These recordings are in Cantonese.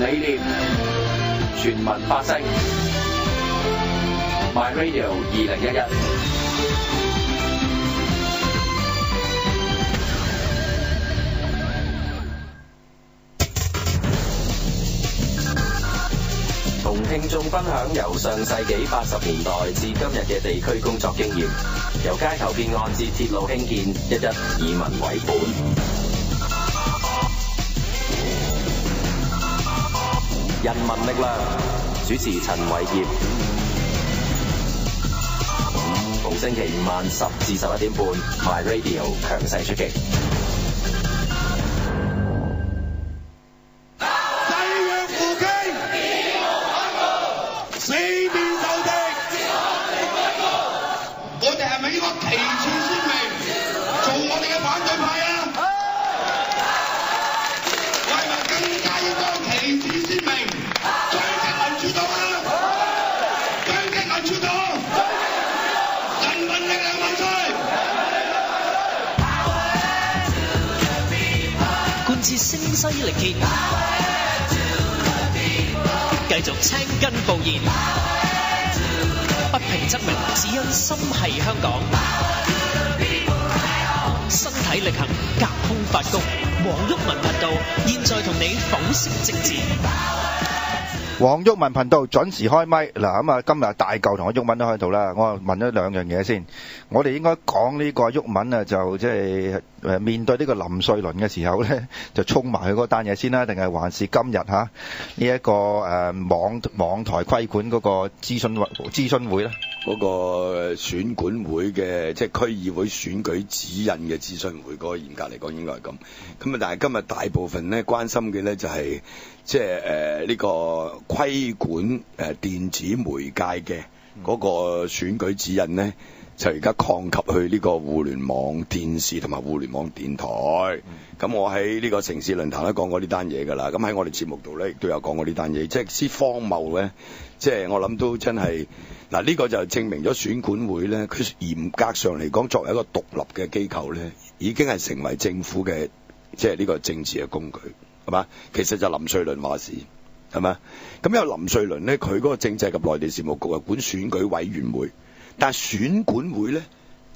理念，全民發聲。My Radio 2011。同聽眾分享由上世紀80年代至今日嘅地區工作經驗，由街頭騙案至鐵路興建，一一以民為本。人民力量，主持陳偉業。逢星期五晚10至11點半 ，My Radio 強勢出擊。聲嘶力竭，繼續青筋暴現，不平則鳴，只因心係香港。身體力行，隔空發功。黃毓民頻道現在同你剖析政治。黃毓民頻道準時開咪嗱，咁啊今日大嚿同我毓民都喺度啦。我問咗兩樣嘢先，我哋應該講呢個毓民啊，就即係面對呢個林瑞麟嘅時候咧，就衝埋去嗰單嘢先啦，定係還是今日呢一個網台規管嗰個諮詢會咧？嗰個選管會嘅即係區議會選舉指引嘅諮詢會，嗰個嚴格嚟講應該係咁。咁啊，但係今日大部分咧關心嘅咧就係即係呢個規管電子媒介嘅嗰個選舉指引咧，就而家擴及去呢個互聯網電視同埋互聯網電台。咁我喺呢個城市論壇咧講過呢單嘢㗎啦。咁喺我哋節目度咧亦都有講過呢單嘢，即係之荒謬咧，即係我諗都真係。嗱，呢個就證明咗選管會咧，佢嚴格上嚟講，作為一個獨立嘅機構咧，已經係成為政府嘅即係呢個政治嘅工具，係嘛？其實就林瑞麟話事，係嘛？咁因為林瑞麟咧，佢嗰個政制及內地事務局係管選舉委員會，但係選管會咧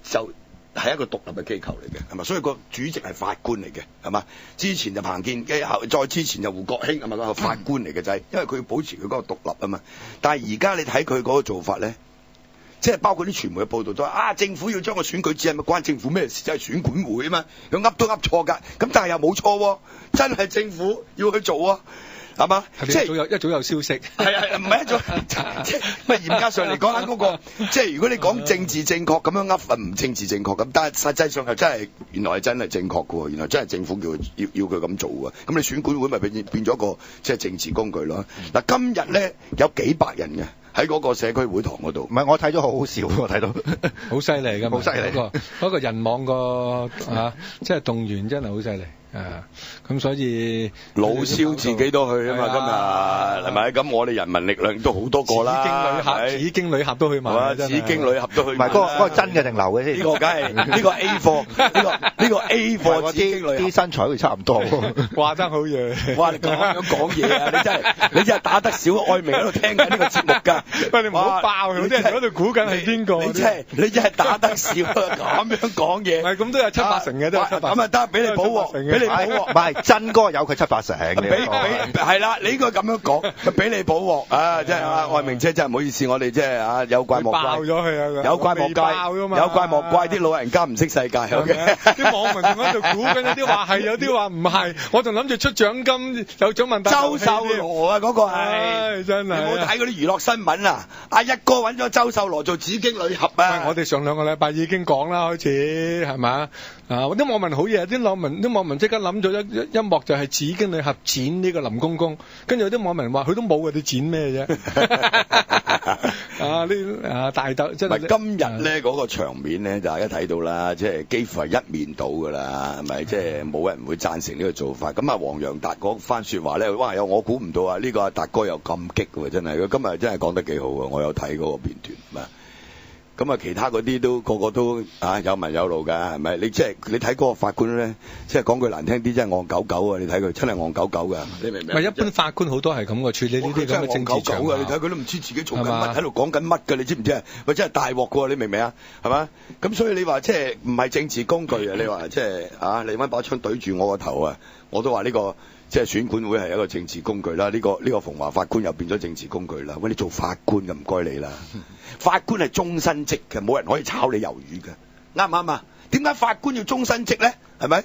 就係一個獨立嘅機構嚟嘅，係嘛？所以個主席係法官嚟嘅，係嘛？之前就彭建基，再之前就胡國興，係咪個法官嚟嘅？就係因為佢要保持佢嗰個獨立啊嘛。但係而家你睇佢嗰個做法咧，即係包括啲傳媒嘅報導都話政府要將個選舉指引咪關政府咩事？就係選管會啊嘛，佢噏都噏錯㗎。咁但係又冇錯喎，真係政府要去做啊。係嘛？即係一早有消息。係啊，唔係一早，即係唔係嚴格上嚟講嗰個，即係如果你講政治正確咁樣噏，唔政治正確咁，但係實際上係真係原來係真係正確嘅喎，原來真係政府要佢咁做喎。咁你選管會咪變咗個即係政治工具咯？嗱，今日咧有幾百人嘅喺嗰個社區會堂嗰度。唔係，我睇咗好好笑，我睇到好犀利㗎嘛，好犀利。嗰個人網個即係動員真係好犀利。咁所以老蕭自己都去啊嘛，今日係咪？咁我哋人民力量都好多個啦，紫荊旅俠都去埋，紫荊旅俠都去埋。唔係嗰個真嘅定流嘅先？呢個梗係呢個 A 貨，呢個 A 貨紫荊旅俠啲身材會差唔多，話爭好遠。哇！你咁樣講嘢啊！你真係打得少愛明喺度聽緊呢個節目㗎。喂，你唔好爆佢，啲人喺度估緊係邊個？你真係打得少咁樣講嘢。係咁都有7、8成嘅，都7、8成。咁啊得，俾你補鑊。唔係真哥有佢7、8成，係啦，你應該咁樣講，俾你補鑊啊！即係愛明姐真係唔好意思，我哋即係有怪莫怪，爆咗佢啊！有怪莫怪，有怪莫怪，啲老人家唔識世界。啲網民仲喺度估緊，有啲話係，有啲話唔係。我仲諗住出獎金，有獎問答。周秀羅啊，嗰個係真係。你冇睇嗰啲娛樂新聞啊？阿一哥揾咗周秀羅做紫荊旅俠啊！我哋上2個禮拜已經講啦，開始係咪？啲網民好嘢，啲網民即刻諗咗一幕就係紫荊旅俠剪呢個林公公，跟住有啲網民話佢都冇嘅，你剪咩啫？大鬥真係。今日咧嗰個場面咧，大家睇到啦，即係幾乎係一面倒㗎啦，係咪？即係冇人會贊成呢個做法。咁啊，黃洋達嗰番説話咧，哇！我估唔到啊，呢個阿達哥又咁激喎，真係。佢今日真係講得幾好啊，我有睇嗰個片段。咁啊，其他嗰啲都個個都有文有路㗎，係咪？你即係你睇嗰個法官咧，即係講句難聽啲，真係戇狗狗啊！你睇佢真係戇狗狗㗎，你明唔明？咪一般法官好多係咁嘅處理呢啲咁嘅政治場合。你睇佢都唔知自己做緊乜，喺度講緊乜㗎？你知唔知啊？喂，真係大鑊㗎喎！你明唔明啊？係嘛？咁所以你話即係唔係政治工具啊？你話即係你揾把槍對住我個頭啊！我都話呢個即係選管會係一個政治工具啦。呢個馮驊法官又變咗政治工具啦。喂，你做法官嘅唔該你啦。法官係終身職嘅，冇人可以炒你魷魚嘅，啱唔啱啊？點解法官要終身職咧？係咪？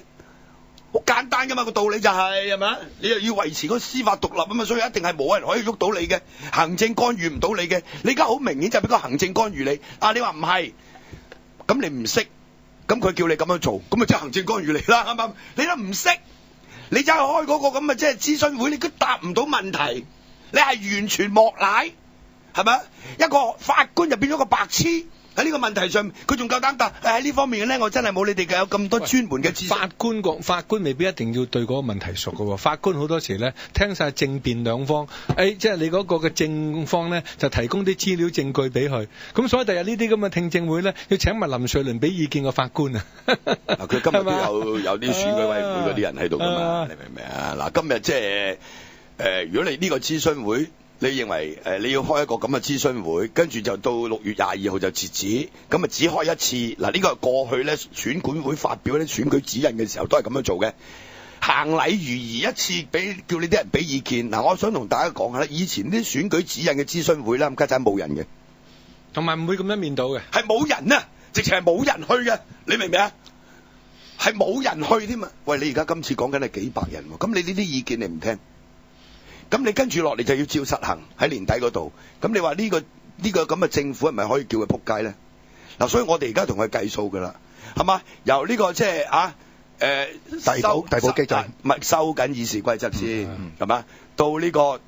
好簡單噶嘛，個道理就係咪？你又要維持個司法獨立啊嘛，所以一定係冇人可以喐到你嘅，行政干預唔到你嘅。你而家好明顯就俾個行政干預你，你話唔係，咁你唔識，咁佢叫你咁樣做，咁咪即係行政干預你啦，啱唔啱？你都唔識，你就係開嗰個咁嘅即係諮詢會，你都答唔到問題，你係完全莫賴。係咪？一個法官就變咗個白痴喺呢個問題上，佢仲夠膽答喺呢方面咧，我真係冇你哋嘅有咁多專門嘅知識。法官未必一定要對嗰個問題熟㗎喎，法官好多時咧聽晒正辯兩方，即係你嗰個嘅正方咧就提供啲資料證據俾佢，咁所以第日呢啲咁嘅聽證會咧要請埋林瑞麟俾意見個法官啊。嗱，佢今日都有啲選舉委員會嗰啲人喺度㗎嘛，你明唔明啊？嗱，今日即係如果你呢個諮詢會。你認為你要開一個咁嘅諮詢會，跟住就到6月22號就截止，咁啊只開一次。嗱，呢個係過去咧選管會發表啲選舉指引嘅時候都係咁樣做嘅，行禮如儀一次叫你啲人俾意見。嗱，我想同大家講下咧，以前啲選舉指引嘅諮詢會咧，咁家陣冇人嘅，同埋唔會咁樣面到嘅，係冇人啊，直情係冇人去嘅，你明唔明啊？係冇人去添啊！喂，你而家今次講緊係幾百人喎，咁你呢啲意見你唔聽？咁你跟住落嚟就要照實行喺年底嗰度，咁你話呢個咁嘅政府係咪可以叫佢仆街咧？嗱，所以我哋而家同佢計數㗎啦，係嘛？由呢個即係遞補機制，唔係收緊議事規則先，係嘛？到呢個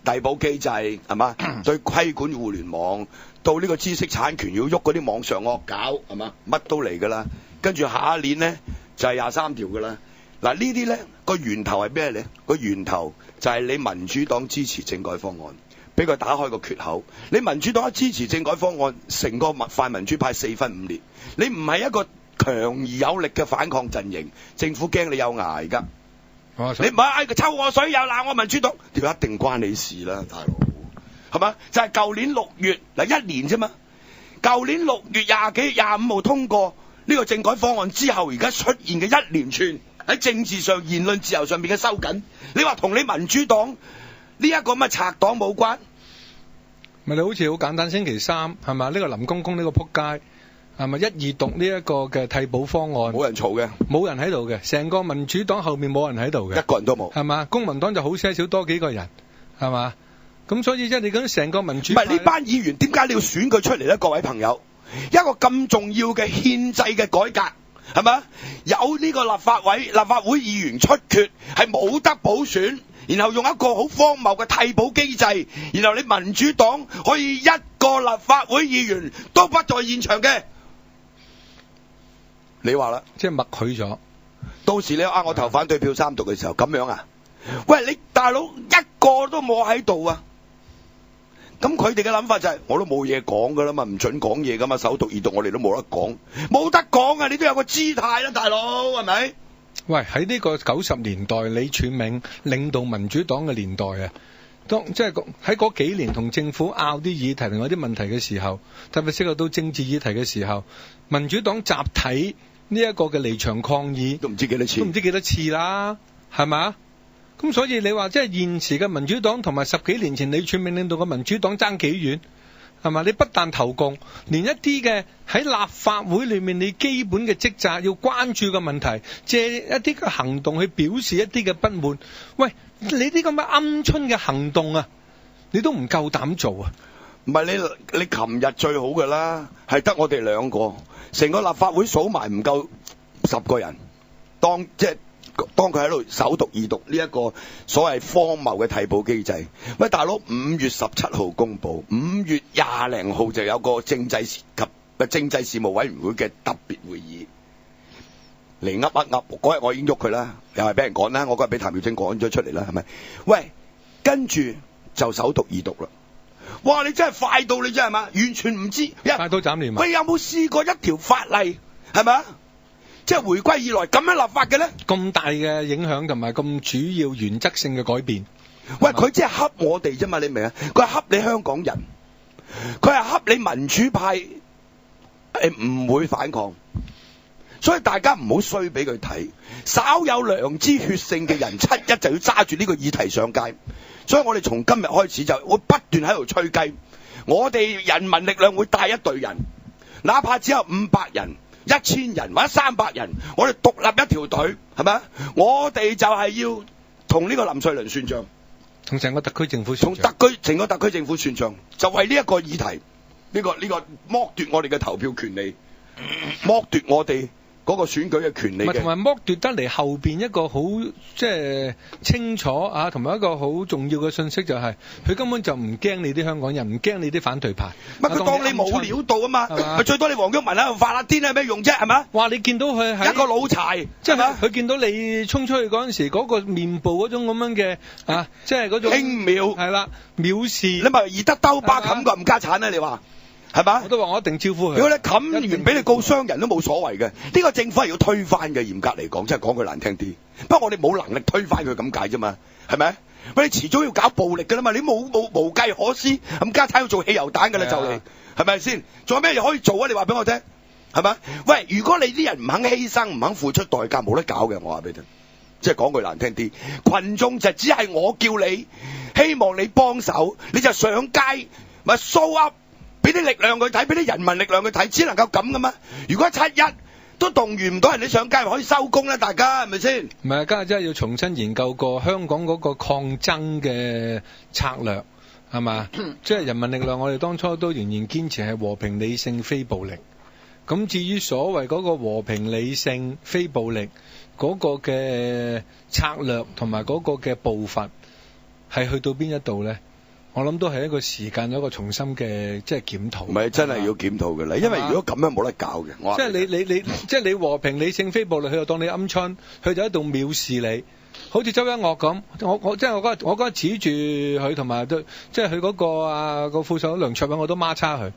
遞補機制，係嘛？對規管互聯網，到呢個知識產權要喐嗰啲網上惡搞，係嘛？乜都嚟㗎啦，跟住下一年咧就係23條㗎啦。嗱，呢啲咧個源頭係咩咧？個源頭就係你民主黨支持政改方案，俾佢打開個缺口。你民主黨一支持政改方案，成個泛民主派4分5裂。你唔係一個強而有力嘅反抗陣營，政府驚你有牙而家。你唔係佢抽我水又鬧我民主黨，條一定關你事啦，大佬，係嘛？就係舊年6月嗱1年啫嘛，舊年6月20幾25號通過呢個政改方案之後，而家出現嘅一連串喺政治上、言論自由上面嘅收緊，你話同你民主黨呢一個咁嘅賊黨冇關？咪你好似好簡單，星期3係嘛？呢個林公公呢個撲街係咪1、2讀呢一個嘅替補方案？冇人嘈嘅，冇人喺度嘅，成個民主黨後面冇人喺度嘅，一個人都冇，係嘛？公民黨就好些少多幾個人，係嘛？咁所以即係你講成個民主，唔係呢班議員點解你要選佢出嚟咧？各位朋友，一個咁重要嘅憲制嘅改革。係咪？有呢個立法會議員出缺係冇得補選，然後用一個好荒謬嘅替補機制，然後你民主黨可以一個立法會議員都不在現場嘅，你話啦，即係默許咗。到時你我投反對票3讀嘅時候咁樣啊？喂，你大佬一個都冇喺度啊！咁佢哋嘅諗法就係，我都冇嘢講噶啦嘛，唔准講嘢噶嘛，首讀二讀我哋都冇得講，冇得講啊！你都有個姿態啦，大佬係咪？喂，喺呢個90年代，李柱銘領導民主黨嘅年代啊，即係喺嗰幾年同政府拗啲議題同有啲問題嘅時候，特別涉及到政治議題嘅時候，民主黨集體呢一個嘅離場抗議，都唔知幾多次啦，係咪？咁所以你話即係現時嘅民主黨同埋10幾年前李柱銘領導嘅民主黨爭幾遠，係嘛？你不但投共，連一啲嘅喺立法會裏面你基本嘅職責要關注嘅問題，借一啲嘅行動去表示一啲嘅不滿。喂，你啲咁嘅鵪鶉嘅行動啊，你都唔夠膽做啊？唔係你琴日最好㗎啦，係得我哋2個，成個立法會數埋唔夠10個人，當佢喺度首讀二讀呢一個所謂荒謬嘅替補機制。喂，大佬，5月17號公佈，5月20零號就有個政制事務委員會嘅特別會議嚟噏一噏。嗰日我已經喐佢啦，又係俾人趕啦，我嗰日俾譚耀晶趕咗出嚟啦，係咪？喂，跟住就首讀二讀啦。哇！你真係快到你真係嘛，完全唔知。快刀斬亂麻。喂，有冇試過一條法例係咪？即係回歸以來咁樣立法嘅咧？咁大嘅影響同埋咁主要原則性嘅改變。喂，佢只係恰我哋啫嘛，你明啊？佢係恰你香港人，佢係恰你民主派，唔會反抗。所以大家唔好衰俾佢睇，稍有良知血性嘅人，七一就要揸住呢個議題上街。所以我哋從今日開始就會不斷喺度吹雞，我哋人民力量會帶一隊人，哪怕只有500人、1000人或者300人，我哋獨立一條隊，係咪？我哋就係要同呢個林瑞麟算賬，同成個特區政府算賬，成個特區政府算賬，就為呢一個議題，呢個剝奪我哋嘅投票權利，剝奪我哋嗰個選舉嘅權利嘅，同埋剝奪得嚟後邊一個好即係清楚啊，同埋一個好重要嘅信息就係、是，佢根本就唔驚你啲香港人，唔驚你啲反對派。佢當你冇料到啊嘛，咪最多你黃毓民喺度發下癲有咩用啫？係咪？哇！你見到佢係一個老柴，即係佢見到你衝出去嗰陣時，嗰、那個面部嗰種咁樣嘅啊，即係嗰種輕蔑，係啦，藐視。你咪而得兜巴冚個冚家產啊！你話？係嘛？我都話我一定招呼佢。如果你冚完俾你告商人都冇所謂嘅，呢個政府係要推翻嘅。嚴格嚟講，即係講句難聽啲。不過我哋冇能力推翻佢咁解啫嘛，係咪？喂，你遲早要搞暴力㗎啦嘛，你無計可施，冚家產要做汽油彈㗎啦就嚟，係咪先？仲有咩嘢可以做啊？你話俾我聽，係咪？喂，如果你啲人唔肯犧牲，唔肯付出代價，冇得搞嘅。我話俾你聽，即係講句難聽啲，群眾就只係我叫你，希望你幫手，你就上街咪 show up。俾啲力量佢睇，俾啲人民力量佢睇，只能夠咁噶嘛。如果7·1都動員唔到人，你上街咪可以收工啦，大家係咪先？唔係，家下真係要重新研究過香港嗰個抗爭嘅策略，係嘛？即係人民力量，我哋當初都仍然堅持係和平理性非暴力。咁至於所謂嗰個和平理性非暴力嗰個嘅策略同埋嗰個嘅步伐，係去到邊一度咧？我諗都係一個時間，有一個重新嘅即係檢討。唔係真係要檢討嘅啦，因為如果咁樣冇得搞嘅。即係你即係你和平理性非暴力，佢就當你鵪鶉，佢就喺度藐視你。好似周一岳咁，我即係我嗰日指住佢同埋即係佢嗰個個副手梁卓偉，我都孖叉佢，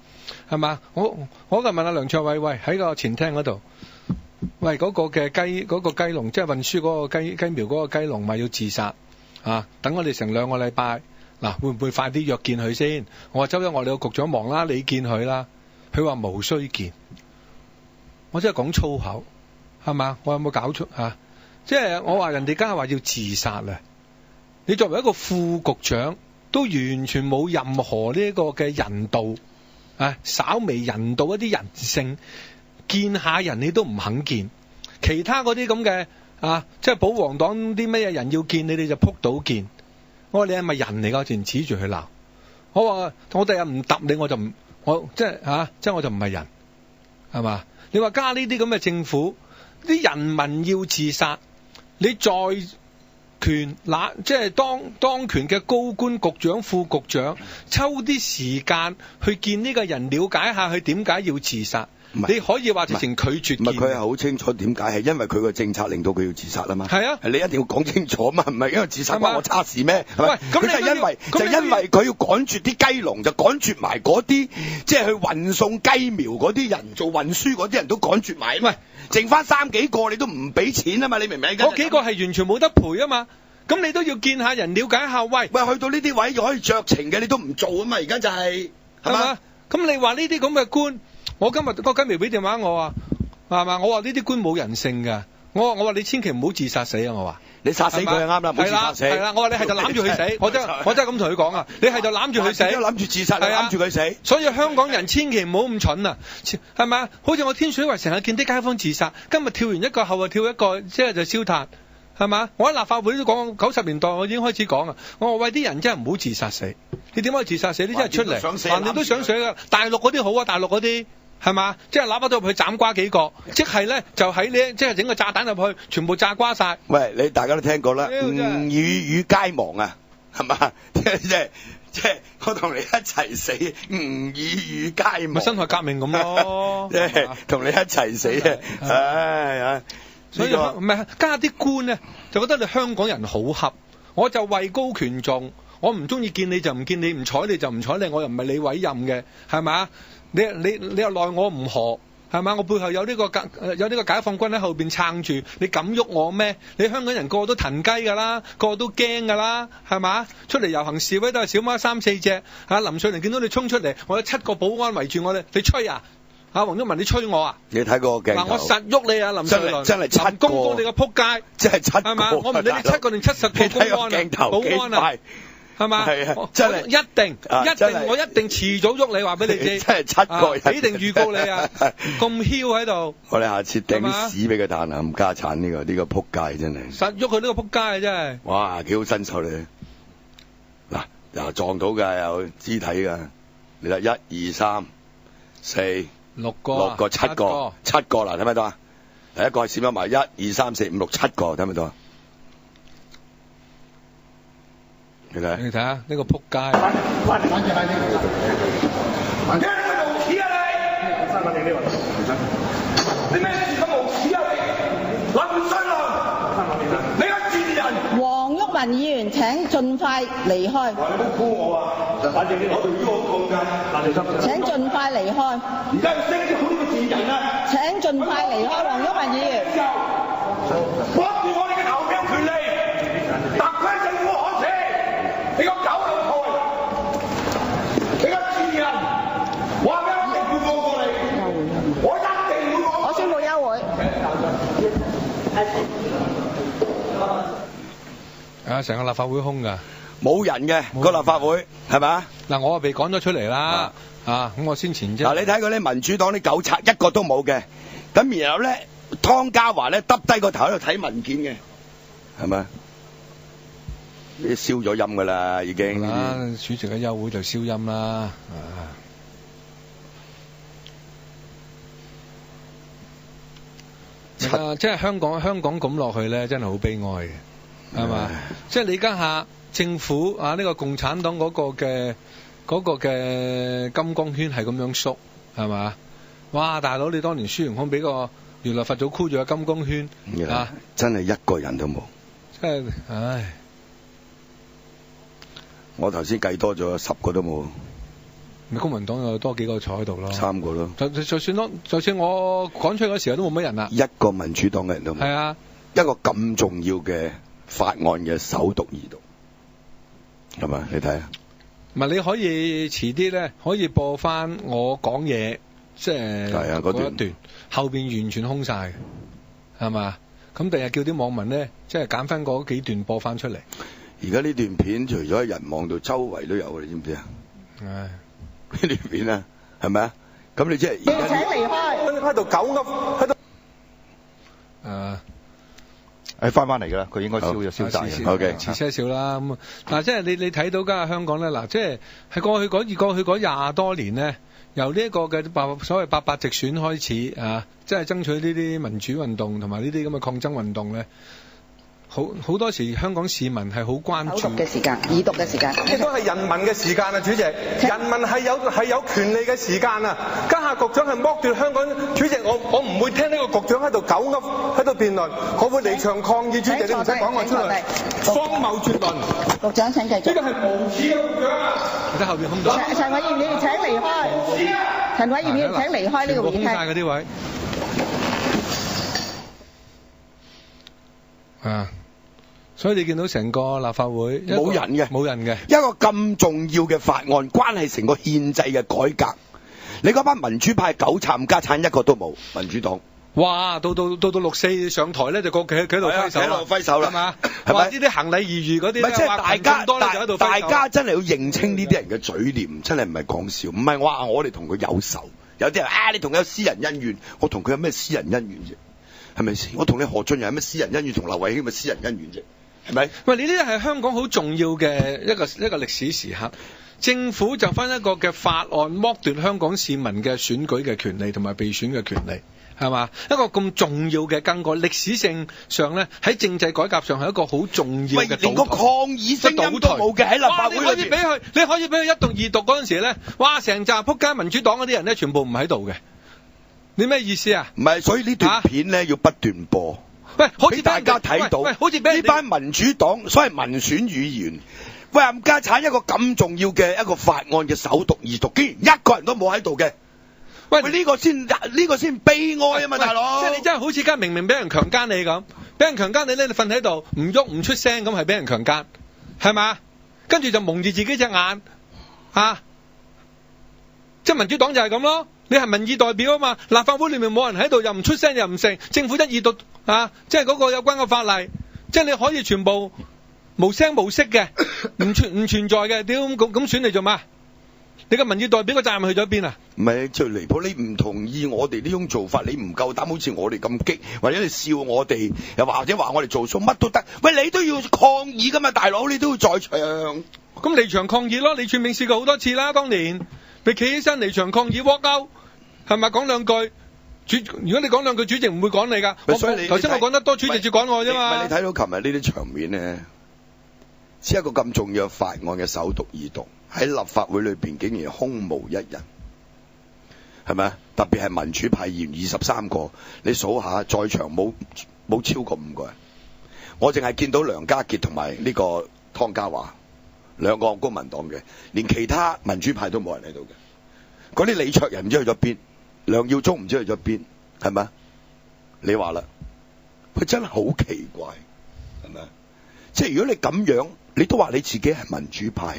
係嘛？我就問阿梁卓偉，喂，喺個前廳嗰度，喂嗰個嘅雞嗰個雞籠，即係運輸嗰個雞苗嗰個雞籠，咪要自殺啊？等我哋成2個禮拜。嗱，會唔會快啲約見佢先？我話周一岳，你個局長忙啦，你見佢啦。佢話無需見。我真係講粗口，係嘛？我有冇搞錯啊？即係我話人哋家話要自殺啊！你作為一個副局長，都完全冇任何呢個嘅人道啊，稍微人道一啲人性，見下人你都唔肯見。其他嗰啲咁嘅啊，即係保皇黨啲咩人要見你哋就撲到見。我話你係咪人嚟㗎？我淨指住佢鬧。我話我第日唔揼你，我就唔即係我就唔係人，係嘛？你話加呢啲咁嘅政府，啲人民要自殺，你在權即係當權嘅高官、局長、副局長，抽啲時間去見呢個人，了解下佢點解要自殺。你可以話直情拒絕見。唔係佢係好清楚點解，係因為佢個政策令到佢要自殺啊嘛。係啊，你一定要講清楚啊嘛，唔係因為自殺關我叉事咩？係咪？咁就因為佢要趕絕啲雞籠，就趕絕埋嗰啲即係去運送雞苗嗰啲人，做運輸嗰啲人都趕絕埋。喂，剩翻3幾個你都唔俾錢啊嘛？你明唔明？嗰幾個係完全冇得賠啊嘛。咁你都要見下人，了解下。喂，去到呢啲位就可以酌情嘅，你都唔做啊嘛？而家就係嘛？咁你話呢啲咁嘅官？我今日個雞苗俾電話我話，係嘛？我話呢啲官冇人性㗎。我話你千祈唔好自殺死啊！我話你殺死佢就啱啦，唔好自殺死。係啦，我話你係就攬住佢死。我真係咁同佢講啊！你係就攬住佢死，諗住自殺，你攬住佢死。所以香港人千祈唔好咁蠢啊！係咪？好似我天水圍成日見啲街坊自殺，今日跳完一個後日跳一個，即係就燒炭。係嘛？我喺立法會都講90年代，我已經開始講啊！我話喂，啲人真係唔好自殺死。你點解自殺死？你真係出嚟，橫掂都想死㗎。大陸嗰啲好啊，大陸嗰啲。係嘛？即係揦把刀入去斬瓜幾個，即係咧就喺呢，即係整個炸彈入去，全部炸瓜晒。喂，你大家都聽過啦，吾與皆亡啊，係嘛？即係我同你一齊死，吾與皆亡。咪辛亥革命咁咯，即係同你一齊死啊！唉，所以唔係加啲官咧，就覺得你香港人好恰，我就位高權重。我唔中意見你就唔見你，唔睬你就唔睬你，我又唔係你委任嘅，係嘛？你又奈我唔何，係嘛？我背後有呢個解放軍喺後邊撐住，你敢喐我咩？你香港人個個都騰雞㗎啦，個個都驚㗎啦，係嘛？出嚟遊行示威都係小貓3、4隻，林瑞麟見到你衝出嚟，我有7個保安圍住我哋，你吹啊？黃毓民，你吹我啊？你睇個鏡頭，我實喐你啊，林瑞麟，真係7個，公公你個撲街，真係7個，係嘛？我唔理你7個定70個公安啊，保安啊。係嘛？真係一定，我一定遲早喐你，話俾你知。真係7個人，俾定預告你啊！咁囂喺度。我哋下次掟啲屎俾佢彈啊！冚家產呢個撲街真係。實喐佢呢個撲街啊！真係。哇，幾好身手你。嗱，又撞到㗎，有肢體㗎。你睇1、2、3、4、6個、7個啦，睇唔睇到啊？第一個係閃咗埋1、2、3、4、5、6、7個，睇唔睇到啊？你睇下呢個撲街，反正你個無恥啊你咩事咁無恥啊你？林瑞麟，你個賤人！黃毓民議員請盡快離開。你唔好箍我啊！反正你攞條腰好痛㗎，請盡快離開。而家要升級好呢個賤人啊！請盡快離開，黃毓民議員。剝奪我哋嘅投票權利，特區政府可恥！你個狗老婆，你個賤人，話俾我一定會放過你，我一定會放過你。我宣布休會。成個立法會空㗎，冇人嘅個立法會係咪啊？嗱，我被趕咗出嚟啦，咁我先前啫。嗱，你睇嗰啲民主黨啲狗賊一個都冇嘅，咁然後咧，湯家驊咧耷低個頭喺度睇文件嘅，係咪？你燒咗音噶啦，已經。主席嘅休會就燒音啦。即係香港咁落去咧，真係好悲哀嘅，係嘛？即係你家下政府呢個共產黨嗰個嘅金光圈係咁樣縮，係嘛？哇！大佬，你當年孫悟空俾個如來佛祖箍住個金光圈真係一個人都冇。真係，唉！我頭先計多咗10個都冇。咪公民黨有多幾個坐喺度咯，3個咯。就算我趕出去嗰時候都冇乜人啦。一個民主黨嘅人都冇。係啊，一個咁重要嘅法案嘅首讀二讀，係咪？你睇下。唔係，你可以遲啲咧，可以播翻我講嘢，即係嗰一段後邊完全空晒嘅，係嘛？咁第日叫啲網民咧，即係揀翻嗰幾段播翻出嚟。而家呢段片除咗喺人網度，周圍都有，你知唔知啊？唉。呢段片啊，係咪啊？咁你即係請離開，喺度狗噏，喺度。翻嚟㗎啦，佢應該燒就燒晒嘅。OK，遲些少啦。咁嗱，即係你睇到家下香港咧，嗱，即係係過去嗰20多年咧，由呢一個嘅所謂88直選開始啊，即係爭取呢啲民主運動同埋呢啲咁嘅抗爭運動咧。好多時香港市民係好關注嘅時間，二讀嘅時間，亦都係人民嘅時間啊！主席，人民係有權利嘅時間啊！家下局長係剝奪香港主席，我唔會聽呢個局長喺度狗噏喺度辯論，我會離場抗議。主席，你唔使講我出嚟，荒謬絕倫。局長請繼續。呢個係無恥嘅局長啊！你睇後邊空咗。陳偉業議員請離開。陳偉業議員請離開呢個會議廳。空曬嗰啲位。所以你見到成個立法會冇人嘅，一個咁重要嘅法案，關係成個憲制嘅改革。你嗰班民主派狗賊家產一個都冇，民主黨。哇！到6·4上台咧，就個企喺度揮手啦，係嘛？係咪？呢啲行禮如儀嗰啲，即係大家真係要認清呢啲人嘅嘴臉，真係唔係講笑，唔係話我哋同佢有仇，有啲人你同佢有私人恩怨，我同佢有咩私人恩怨啫？係咪先？我同你何俊仁有咩私人恩怨，同劉慧卿咪私人恩怨啫？係咪？喂，呢啲係香港好重要嘅一個歷史時刻。政府就分一個嘅法案剝奪香港市民嘅選舉嘅權利同埋被選嘅權利，係嘛？一個咁重要嘅更改，歷史性上咧喺政制改革上係一個好重要嘅。連個抗議聲音都冇嘅喺立法會裏邊。你可以俾佢一讀二讀嗰陣時咧，哇！成紮撲街民主黨嗰啲人咧，全部唔喺度嘅。你咩意思啊？唔係，所以呢段片咧要不斷播。喂，好似大家睇到，好似呢班民主黨所謂民選議員喂，冚家產一個咁重要嘅一個法案嘅首讀二讀，竟然一個人都冇喺度嘅。喂，呢個先悲哀啊嘛，大佬！即係你真係好似而家明明俾人強姦你咁，俾人強姦你咧，你瞓喺度唔喐唔出聲咁，係俾人強姦，係嘛？跟住就蒙住自己隻眼，即係民主黨就係咁咯。你係民意代表啊嘛，立法會裏面冇人喺度，又唔出聲又唔成，政府一二讀即係嗰個有關嘅法例，即係你可以全部無聲無息嘅，唔存在嘅，屌咁選你做咩？你個民意代表個責任去咗邊啊？唔係最離譜，你唔同意我哋呢種做法，你唔夠膽好似我哋咁激，或者你笑我哋，又或者話我哋做數乜都得。喂，你都要抗議噶嘛，大佬，你都要在場。咁離場抗議咯，李柱銘試過好多次啦，當年你企起身離場抗議 walk out， 係咪講兩句？如果你講兩句，主席唔會趕你噶。所以你頭先我講得多，主席至趕我啫嘛。你睇到琴日呢啲場面咧，只一個咁重要嘅法案嘅首讀二讀。喺立法會裏邊竟然空無一人，係咪啊？特別係民主派議員23個，你數下在場冇超過5個人。我淨係見到梁家傑同埋呢個湯家驊兩個公民黨嘅，連其他民主派都冇人喺度嘅。嗰啲李卓人唔知去咗邊，梁耀忠唔知去咗邊，係咪啊？你話啦，佢真係好奇怪，係咪啊？即係如果你咁樣，你都話你自己係民主派。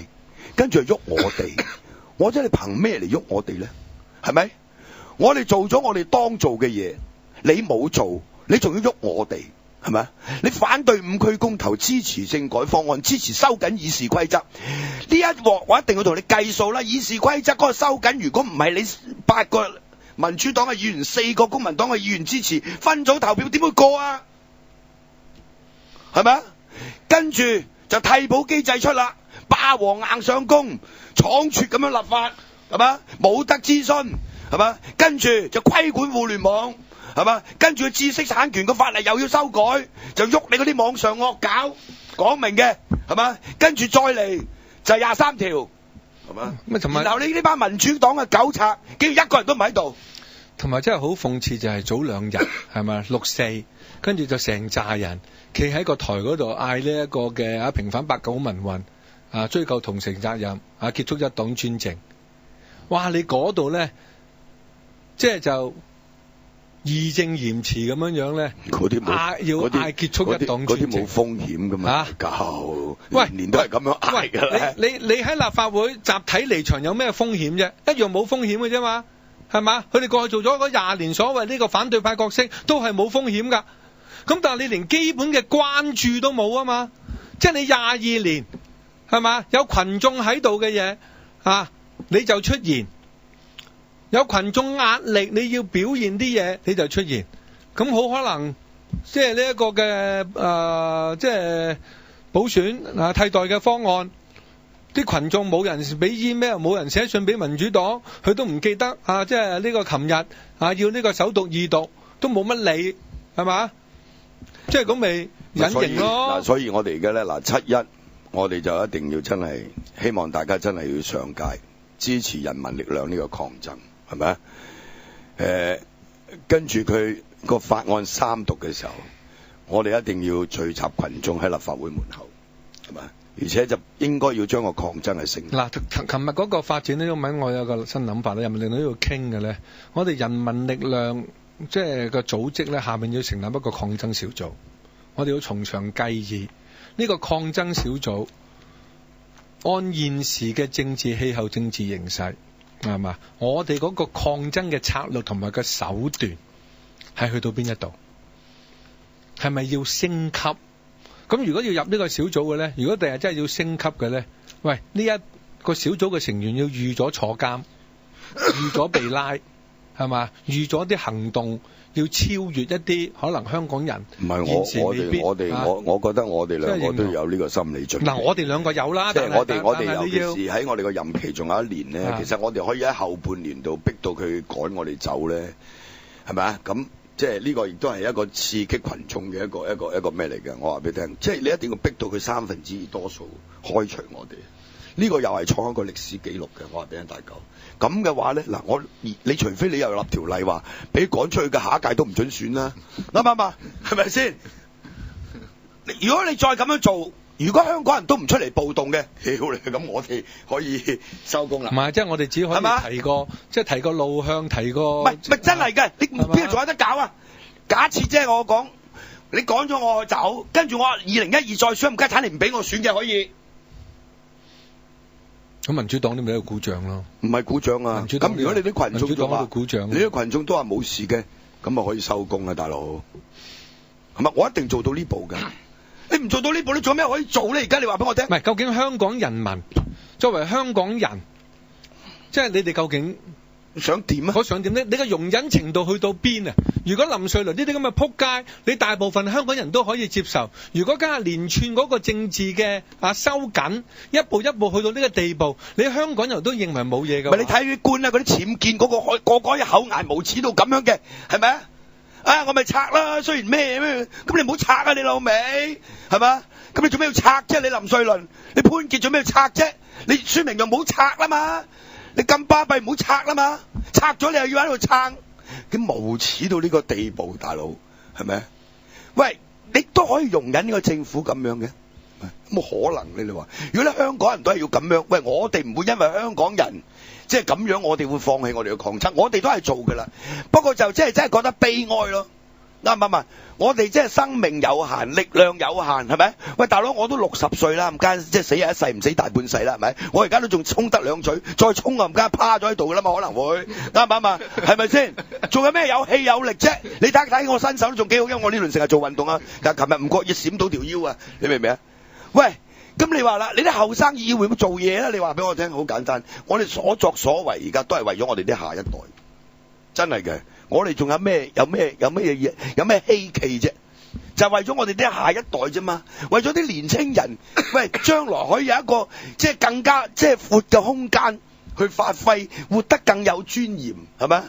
跟住喐我哋，我真係憑咩嚟喐我哋咧？係咪？我哋做咗我哋當做嘅嘢，你冇做，你仲要喐我哋，係咪？你反對5區公投，支持政改方案，支持收緊議事規則，呢一鑊我一定要同你計數啦！議事規則嗰個收緊，如果唔係你8個民主黨嘅議員、4個公民黨嘅議員支持，分組投票點會過啊？係咪？跟住就替補機制出啦。霸王硬上弓，倉促咁樣立法，係嘛？冇得諮詢，係嘛？跟住就規管互聯網，係嘛？跟住知識產權個法例又要修改，就喐你嗰啲網上惡搞，講明嘅，係嘛？跟住再嚟就23條，係嘛？然後你呢班民主黨嘅狗賊，竟然一個人都唔喺度。同埋真係好諷刺，就係早2日係咪6·4，跟住就成扎人企喺個台嗰度嗌呢一個嘅平反8·9民運。追究同承責任，結束一黨專政。哇！你嗰度咧，即係就義正言辭咁樣咧，嗰啲要嗌結束一黨專政。嗰啲冇風險噶嘛？喂，年都係咁樣嗌㗎啦。你喺立法會集體離場有咩風險啫？一樣冇風險嘅啫嘛，係嘛？佢哋過去做咗嗰20年所謂呢個反對派角色，都係冇風險㗎。咁但係你連基本嘅關注都冇啊嘛，即係你22年。係嘛？有群眾喺度嘅嘢你就出現；有群眾壓力，你要表現啲嘢，你就出現。咁好可能即係呢一個嘅即係補選替代嘅方案，啲群眾冇人俾 email，冇人寫信俾民主黨，佢都唔記得即係呢個琴日要呢個首讀二讀都冇乜理，係嘛？即係咁咪隱形咯。所以我哋而家咧7·1。我哋就一定要真係希望大家真係要上街支持人民力量呢個抗爭，係咪啊？跟住佢個法案3讀嘅時候，我哋一定要聚集群眾喺立法會門口，係咪？而且就應該要將個抗爭係升。嗱，琴日嗰個發展呢個文，我有個新諗法咧，人民力量都要傾嘅咧。我哋人民力量即係個組織咧，下面要成立一個抗爭小組，我哋要從長計議。呢個抗爭小組按現時嘅政治氣候、政治形勢，係嘛？我哋嗰個抗爭嘅策略同埋個手段係去到邊一度？係咪要升級？咁如果要入呢個小組嘅咧，如果第日真係要升級嘅咧，喂，呢一個小組嘅成員要預咗坐監，預咗被拉，係嘛？預咗啲行動。要超越一啲可能香港人唔係我覺得我哋兩個都有呢個心理準備。我哋兩個有啦，即係我哋尤其是喺我哋個任期仲有1年咧，其實我哋可以喺後半年度逼到佢趕我哋走咧，係咪啊？咁即係呢個亦都係一個刺激群眾嘅一個咩嚟嘅？我話俾你聽，即係你一定要逼到佢2/3多數開除我哋。呢個又係創一個歷史紀錄嘅，我話俾大家。咁嘅話咧，嗱你除非你又立條例話，俾趕出去嘅下一屆都唔准選啦，啱唔啱啊？係咪先？如果你再咁樣做，如果香港人都唔出嚟暴動嘅，屌你咁，我哋可以收工啦。唔係，即係我哋只可以提個，即係提個路向，提個。唔係真係嘅，你邊度仲有得搞啊？假設即係我講，你趕咗我走，跟住我2012再選，唔該產你唔俾我選嘅可以。咁民主黨都咪喺度鼓掌咯？唔係鼓掌啊！咁如果你啲群眾都話，鼓掌，你啲群眾都話冇事嘅，咁啊可以收工啊，大佬。係咪？我一定做到呢步嘅。你唔做到呢步，你做咩可以做咧？而家你話俾我聽。唔係，究竟香港人民作為香港人，即係你哋究竟想點啊？我想點咧？你個容忍程度去到邊啊？如果林瑞麟呢啲咁嘅撲街，你大部分香港人都可以接受。如果加下連串嗰個政治嘅收緊，一步一步去到呢個地步，你香港人都認為冇嘢㗎。唔係你睇啲官啊，嗰啲僭建嗰個個厚顏無恥到咁樣嘅，係咪啊？啊！我咪拆啦，雖然咩，咁你唔好拆啊！你老味係嘛？咁你做咩要拆啫？你林瑞麟，你潘傑做咩要拆啫？你孫明揚唔好拆啦嘛！你咁巴閉唔好拆啦嘛！拆咗你又要喺度撐，咁無恥到呢個地步，大佬係咪？喂，你都可以容忍呢個政府咁樣嘅，冇可能你話，如果你香港人都係要咁樣，喂，我哋唔會因為香港人。即係咁樣，我哋會放棄我哋嘅抗爭，我哋都係做㗎啦。不過就真係覺得悲哀咯，啱唔啱？我哋即係生命有限，力量有限，係咪？喂，大佬，我都60歲啦，唔間即係死人一世，唔死大半世啦，係咪？我而家都仲衝得兩嘴，再衝啊唔間趴咗喺度㗎啦嘛，可能會啱唔啱？係咪先？仲有咩有氣有力啫？你睇我身手都仲幾好，因為我呢輪成日做運動啊。但係琴日唔覺意閃到條腰啊，你明唔明啊？喂！咁你話啦，你啲後生議會做嘢啦，你話俾我聽，好簡單。我哋所作所為而家都係為咗我哋啲下一代，真係嘅。我哋仲有咩稀奇啫？就係為咗我哋啲下一代啫嘛，為咗啲年青人，喂，將來可以有一個即係更加即係闊嘅空間去發揮，活得更有尊嚴，係咪？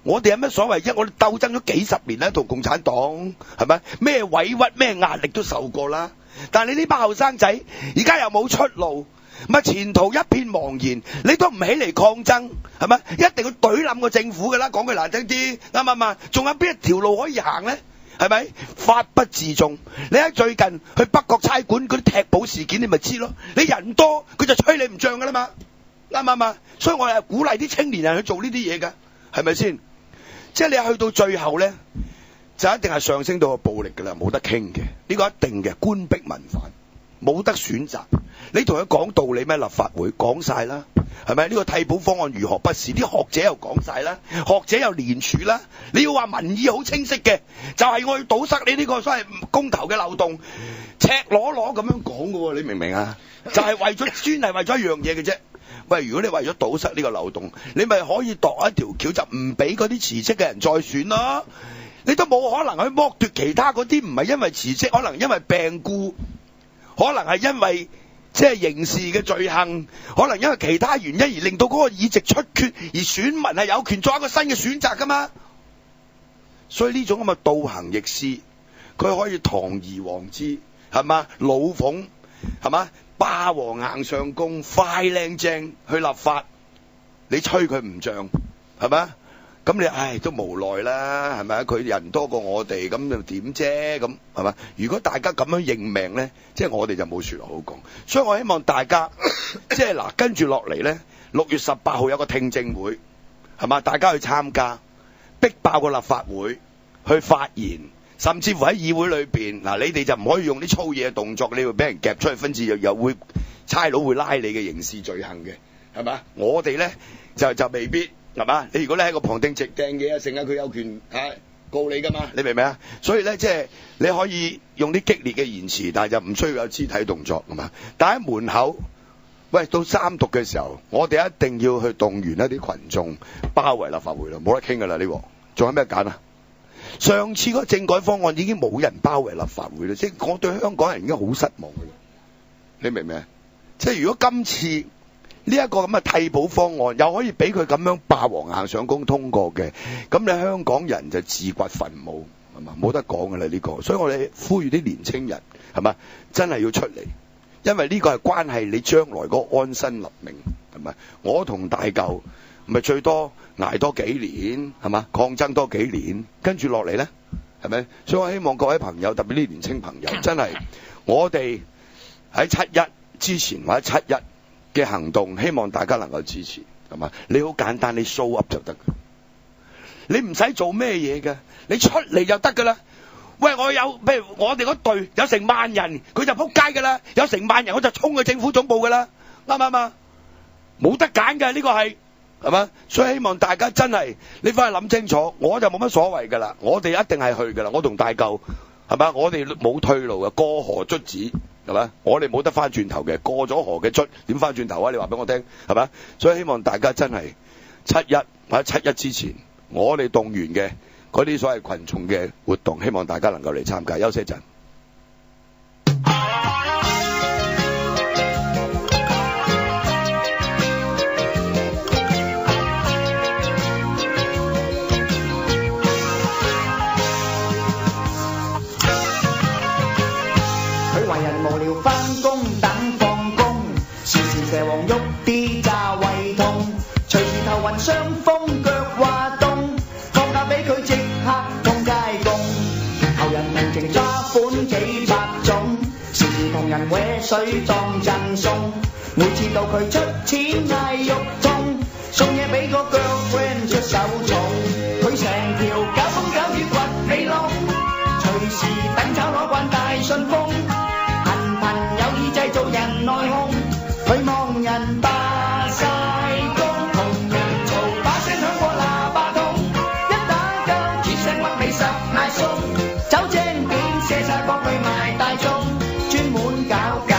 我哋有咩所謂啫？我哋鬥爭咗幾十年啦，同共產黨係咪？咩委屈咩壓力都受過啦。但係你呢班後生仔而家又冇出路，咪前途一片茫然，你都唔起嚟抗爭，係咪？一定要懟冧個政府㗎啦，講句難聽啲，啱唔啱？仲有邊一條路可以行咧？係咪？法不自重，你喺最近去北角差館嗰啲踢保事件，你咪知咯。你人多，佢就吹你唔脹㗎啦嘛，啱唔啱？所以我係鼓勵啲青年人去做呢啲嘢㗎，係咪先？即係你去到最後咧，就一定係上升到個暴力㗎啦，冇得傾嘅，呢個一定嘅，官逼民反，冇得選擇。你同佢講道理咩？立法會講晒啦，係咪？呢個替補方案如何不是？啲學者又講晒啦，學者又連署啦。你要話民意好清晰嘅，就係我要堵塞你呢個所謂公投嘅漏洞，赤裸裸咁樣講㗎喎，你明唔明啊？就係為咗專係為咗一樣嘢嘅啫。喂，如果你為咗堵塞呢個漏洞，你咪可以度一條橋，就唔俾嗰啲辭職嘅人再選咯。你都冇可能去剝奪其他嗰啲唔係因為辭職，可能因為病故，可能係因為即係刑事嘅罪行，可能因為其他原因而令到嗰個議席出缺，而選民係有權作一個新嘅選擇噶嘛。所以呢種咁嘅倒行逆施，佢可以堂而皇之，係嘛？老鳳係嘛？霸王硬上弓，快靚正去立法，你吹佢唔脹，係咪？咁你唉都無奈啦，係咪？佢人多過我哋，咁又點啫？咁係嘛？如果大家咁樣認命咧，即係我哋就冇說話好講。所以我希望大家即係嗱，跟住落嚟咧，6月18號有個聽證會，係嘛？大家去參加，逼爆個立法會去發言，甚至乎喺議會裏邊嗱，你哋就唔可以用啲粗嘢嘅動作，你會俾人夾出去分治，又會差佬會拉你嘅刑事罪行嘅，係嘛？我哋咧就未必。係嘛？你如果你喺個旁聽直掟嘢啊，成日佢有權告你噶嘛？你明唔明啊？所以咧，即係你可以用啲激烈嘅言辭，但係就唔需要有肢體動作，係嘛？但喺門口，喂，到三讀嘅時候，我哋一定要去動員一啲群眾包圍立法會咯，冇得傾噶啦呢個。仲有咩揀啊？上次嗰個政改方案已經冇人包圍立法會啦，即係我對香港人已經好失望噶啦。你明唔明啊？即係如果今次呢一個咁嘅替補方案又可以俾佢咁樣霸王硬上弓通過嘅，咁你香港人就自掘墳墓，係嘛？冇得講㗎啦呢個，所以我哋呼籲啲年青人係嘛，真係要出嚟，因為呢個係關係你將來嗰個安身立命，係咪？我同大舊咪最多捱多幾年，係嘛？抗爭多幾年，跟住落嚟咧，係咪？所以我希望各位朋友，特別啲年青朋友，真係我哋喺7·1之前或者7·1嘅行動，希望大家能夠支持，係嘛？你好簡單，你 show up 就得，你唔使做咩嘢嘅，你出嚟就得㗎啦。喂，譬如我哋嗰隊有成萬人，佢就撲街㗎啦；有成萬人，我就衝去政府總部㗎啦，啱唔啱啊？冇得揀嘅，呢個係嘛？所以希望大家真係你翻去諗清楚，我就冇乜所謂㗎啦，我哋一定係去㗎啦，我同大嚿係嘛？我哋冇退路嘅，過河卒子係嘛？我哋冇得翻轉頭嘅，過咗河嘅卒點翻轉頭啊？你話俾我聽係嘛？所以希望大家真係7·1或者7·1之前，我哋動員嘅嗰啲所謂群眾嘅活動，希望大家能夠嚟參加。休息一陣。佢為人無聊返工等放工，時時蛇王喐啲炸胃痛，隨時頭暈傷風腳滑凍，放假俾佢即刻通街供，求人同情抓款幾百種，時時同人搲水當贈送，每次到佢出錢嗌肉痛，送嘢俾個 girlfriend 出手重，佢成條搞風搞雨掘尾窿，隨時等炒攞慣大信封。製造人內訌，佢望人霸晒工，同人嘈把聲響過喇叭筒，一打交絕聲屈尾十嗌餸，走精片卸晒國內賣大眾，專門搞工。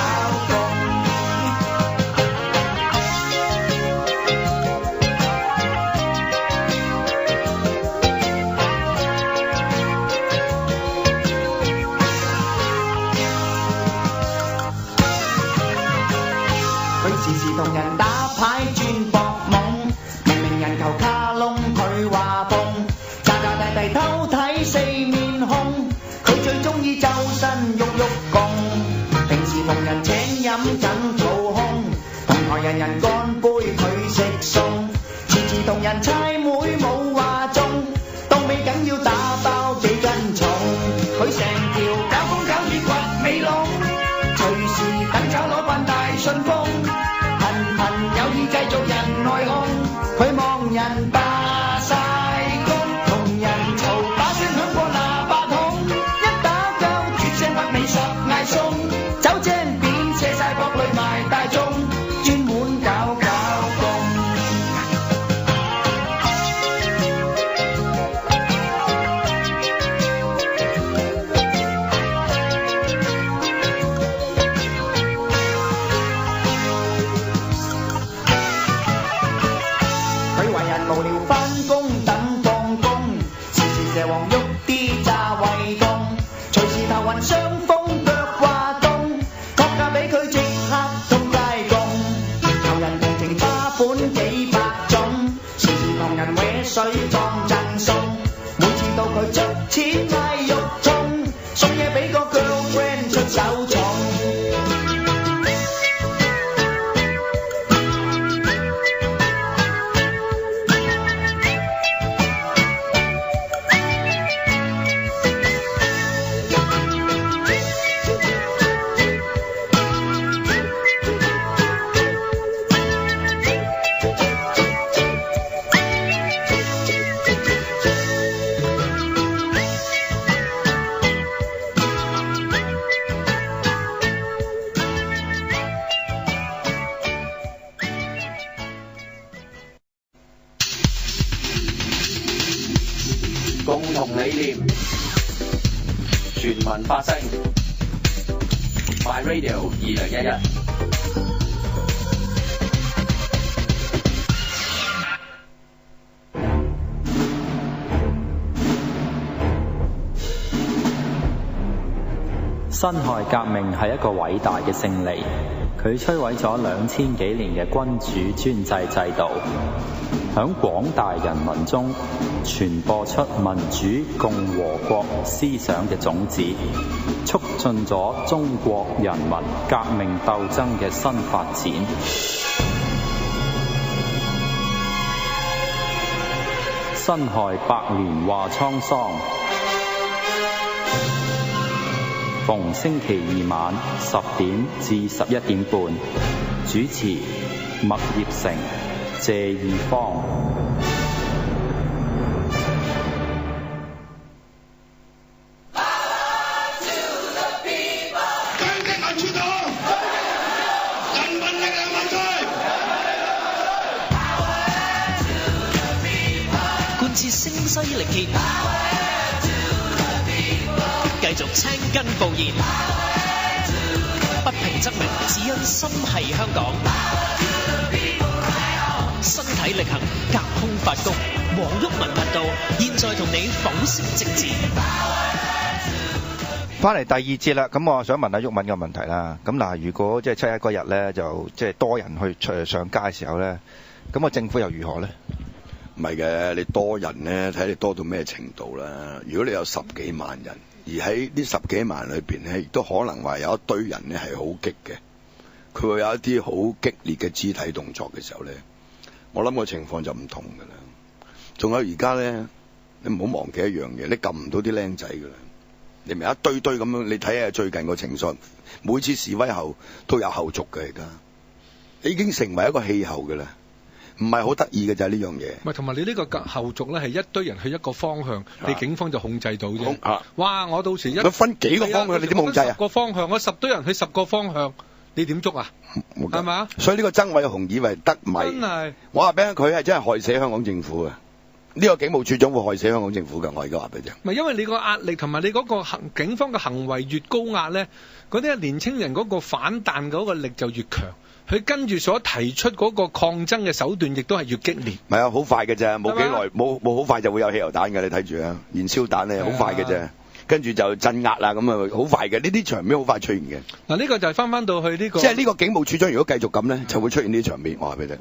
時時同人打牌轉博懵，明明人球卡窿佢話碰，詐詐諦諦偷睇四面空，佢最中意周身喐喐共，平時同人請飲緊肚空，同台人人乾杯佢食餸，次次同人猜妹冇話中，到尾梗要打包幾斤重，佢成條搞風搞雨掘尾窿，隨時等炒攞慣大信封。有意製造人內訌，佢望人霸晒工，同人嘈把聲響過喇叭筒，一打交絕聲屈尾十嗌餸，走精片卸晒國內賣大眾，專門搞工。無聊返工等放工，時時蛇王喐啲炸胃痛，隨時頭暈傷風腳滑凍，確價俾佢即刻通街供，求人同情花款幾百種，時時同人搲水當贈送，每次到佢出錢嗌肉痛，送嘢俾個 girlfriend 出手重。共同理念，全民發聲 ，My Radio 2011。辛亥革命係一個偉大嘅勝利，佢摧毀咗2000幾年嘅君主專制制度，響廣大人民中傳播出民主共和國思想嘅種子，促進咗中國人民革命鬥爭嘅新發展。辛亥百年話滄桑，逢星期二晚10點至11點半，主持麥業成、謝義方。貫徹聲嘶力竭，繼續青筋暴現，不平則鳴，只因心係香港。身體力行，隔空發功，黃毓民頻道現在同你剖析政治。翻嚟第二節啦，咁我想問下毓民嘅問題啦。咁嗱，如果即係七一嗰日咧，就即係多人去上街嘅時候咧，咁個政府又如何咧？唔係嘅，你多人咧，睇你多到咩程度啦。如果你有10幾萬人，而喺呢10幾萬裏邊咧，亦都可能話有一堆人咧係好激嘅，佢會有一啲好激烈嘅肢體動作嘅時候咧，我諗個情況就唔同㗎啦。仲有而家咧，你唔好忘記一樣嘢，你撳唔到啲僆仔㗎啦。你咪一堆堆咁樣，你睇下最近個情緒，每次示威後都有後續嘅，而家已經成為一個氣候㗎啦。唔係好得意嘅就係呢樣嘢。唔係，同埋你呢個後續咧係一堆人去一個方向，你警方就控制到啫。哇！我到時佢分幾個方向，你點控制啊？10個方向，我10堆人去10個方向，你點捉啊？係嘛？所以呢個曾偉雄以為得米，真係我話俾佢係真係害死香港政府啊！呢個警務處長會害死香港政府㗎，我而家話俾你聽。唔係因為你個壓力同埋你嗰個警方嘅行為越高壓咧，嗰啲年青人嗰個反彈嗰個力就越強。佢跟住所提出嗰個抗爭嘅手段，亦都係越激烈。唔係啊，好快嘅啫，冇幾耐，冇好快就會有汽油彈嘅，你睇住啊，燃燒彈咧，好快嘅啫。跟住就鎮壓啦，咁啊，好快嘅，呢啲場面好快出現嘅。嗱，呢個就係翻到去呢個，即係呢個警務處長如果繼續咁咧，就會出現呢啲場面。我話俾你聽。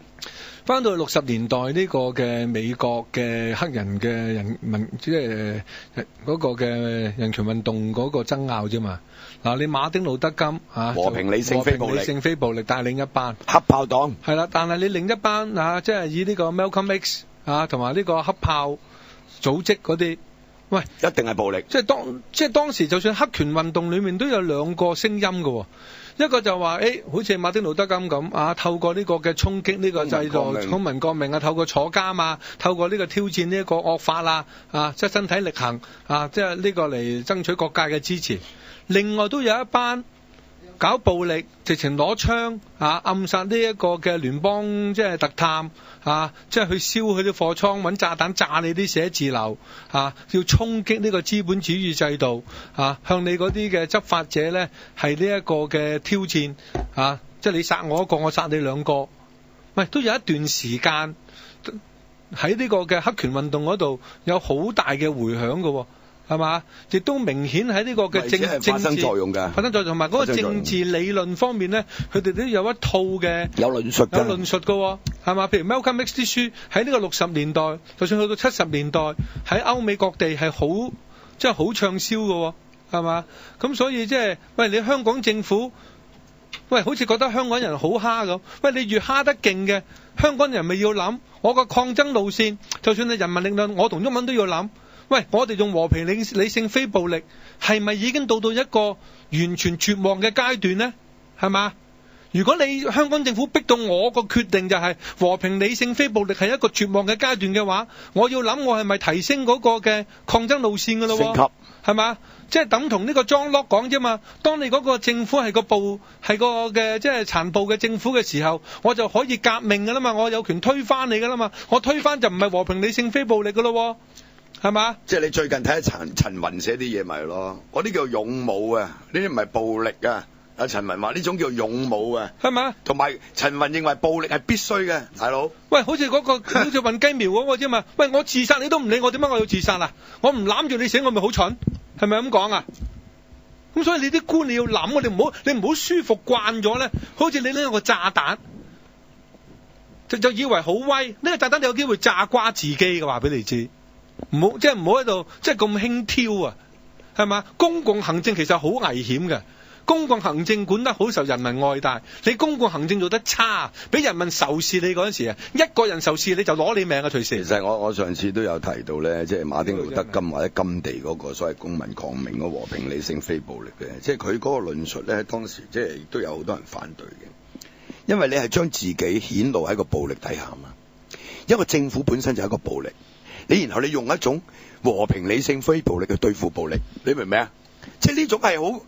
翻到去60年代呢個嘅美國嘅黑人嘅人民，即係嗰個嘅人權運動嗰個爭拗啫嘛。嗱，你馬丁路德金啊，和平理性非暴力，和平理性非暴力帶領一班黑豹黨係啦，但係你另一班啊，即係以呢個 Malcolm X 啊，同埋呢個黑豹組織嗰啲，喂，一定係暴力。即係當時就算黑權運動裏面都有兩個聲音嘅喎。一個就話好似馬丁路德金咁啊，透過呢個嘅衝擊呢個制度，公民革命啊，透過坐監啊，透過呢個挑戰呢一個惡法啦，啊，即係身體力行啊，即係呢個嚟爭取各界嘅支持。另外都有一班搞暴力，直情攞槍啊，暗殺呢一個嘅聯邦即係特探啊，即係去燒佢啲貨倉，揾炸彈炸你啲寫字樓啊，要衝擊呢個資本主義制度啊，向你嗰啲嘅執法者咧係呢一個嘅挑戰啊，即係你殺我一個，我殺你兩個，喂，都有一段時間喺呢個嘅黑權運動嗰度有好大嘅迴響㗎喎。係嘛？亦都明顯喺呢個嘅政治發生作用㗎，發生作用同埋嗰個政治理論方面咧，佢哋都有一套嘅有論述㗎，係嘛？譬如 Malcolm X 啲書喺呢個60年代，就算去到70年代，喺歐美各地係好即係好暢銷㗎，係嘛？咁所以即係喂，你香港政府喂，好似覺得香港人好蝦咁，喂，你越蝦得勁嘅香港人咪要諗我個抗爭路線，就算係人民力量，我同毓民都要諗。喂，我哋用和平理性非暴力，係咪已經到一個完全絕望嘅階段呢？係嘛？如果你香港政府逼到我個決定就係和平理性非暴力係一個絕望嘅階段嘅話，我要諗我係咪提升嗰個嘅抗爭路線㗎咯？升級係嘛？即係等同呢個John Locke講啫嘛。當你嗰個政府係個嘅即係殘暴嘅政府嘅時候，我就可以革命㗎啦嘛，我有權推翻你㗎啦嘛。我推翻就唔係和平理性非暴力㗎咯。係嘛？即係你最近睇下陳雲寫啲嘢咪咯，嗰啲叫勇武啊，呢啲唔係暴力啊。阿陳雲話呢種叫勇武啊，係嘛？同埋陳雲認為暴力係必須嘅，大佬。喂，好似嗰個好似運雞苗嗰個啫嘛。喂，我自殺你都唔理我，點解我要自殺啊？我唔攬住你死，我咪好蠢？係咪咁講啊？咁所以你啲官你要諗，你唔好舒服慣咗咧，好似你拎個炸彈，就以為好威。呢個炸彈你有機會炸瓜自己嘅，話俾你知。唔好喺度即係咁輕佻啊，係嘛？公共行政其實好危險嘅，公共行政管得好受人民愛戴，你公共行政做得差，俾人民仇視你嗰陣時啊，一個人仇視你就攞你命啊！隨時。其實我上次都有提到咧，即係馬丁路德金或者甘地嗰個所謂公民抗命嗰和平理性非暴力嘅，即係佢嗰個論述咧，當時即係亦都有好多人反對嘅，因為你係將自己顯露喺個暴力底下嘛。一個政府本身就係一個暴力，你然後你用一種和平理性非暴力去對付暴力，你明唔明啊？即係呢種係好，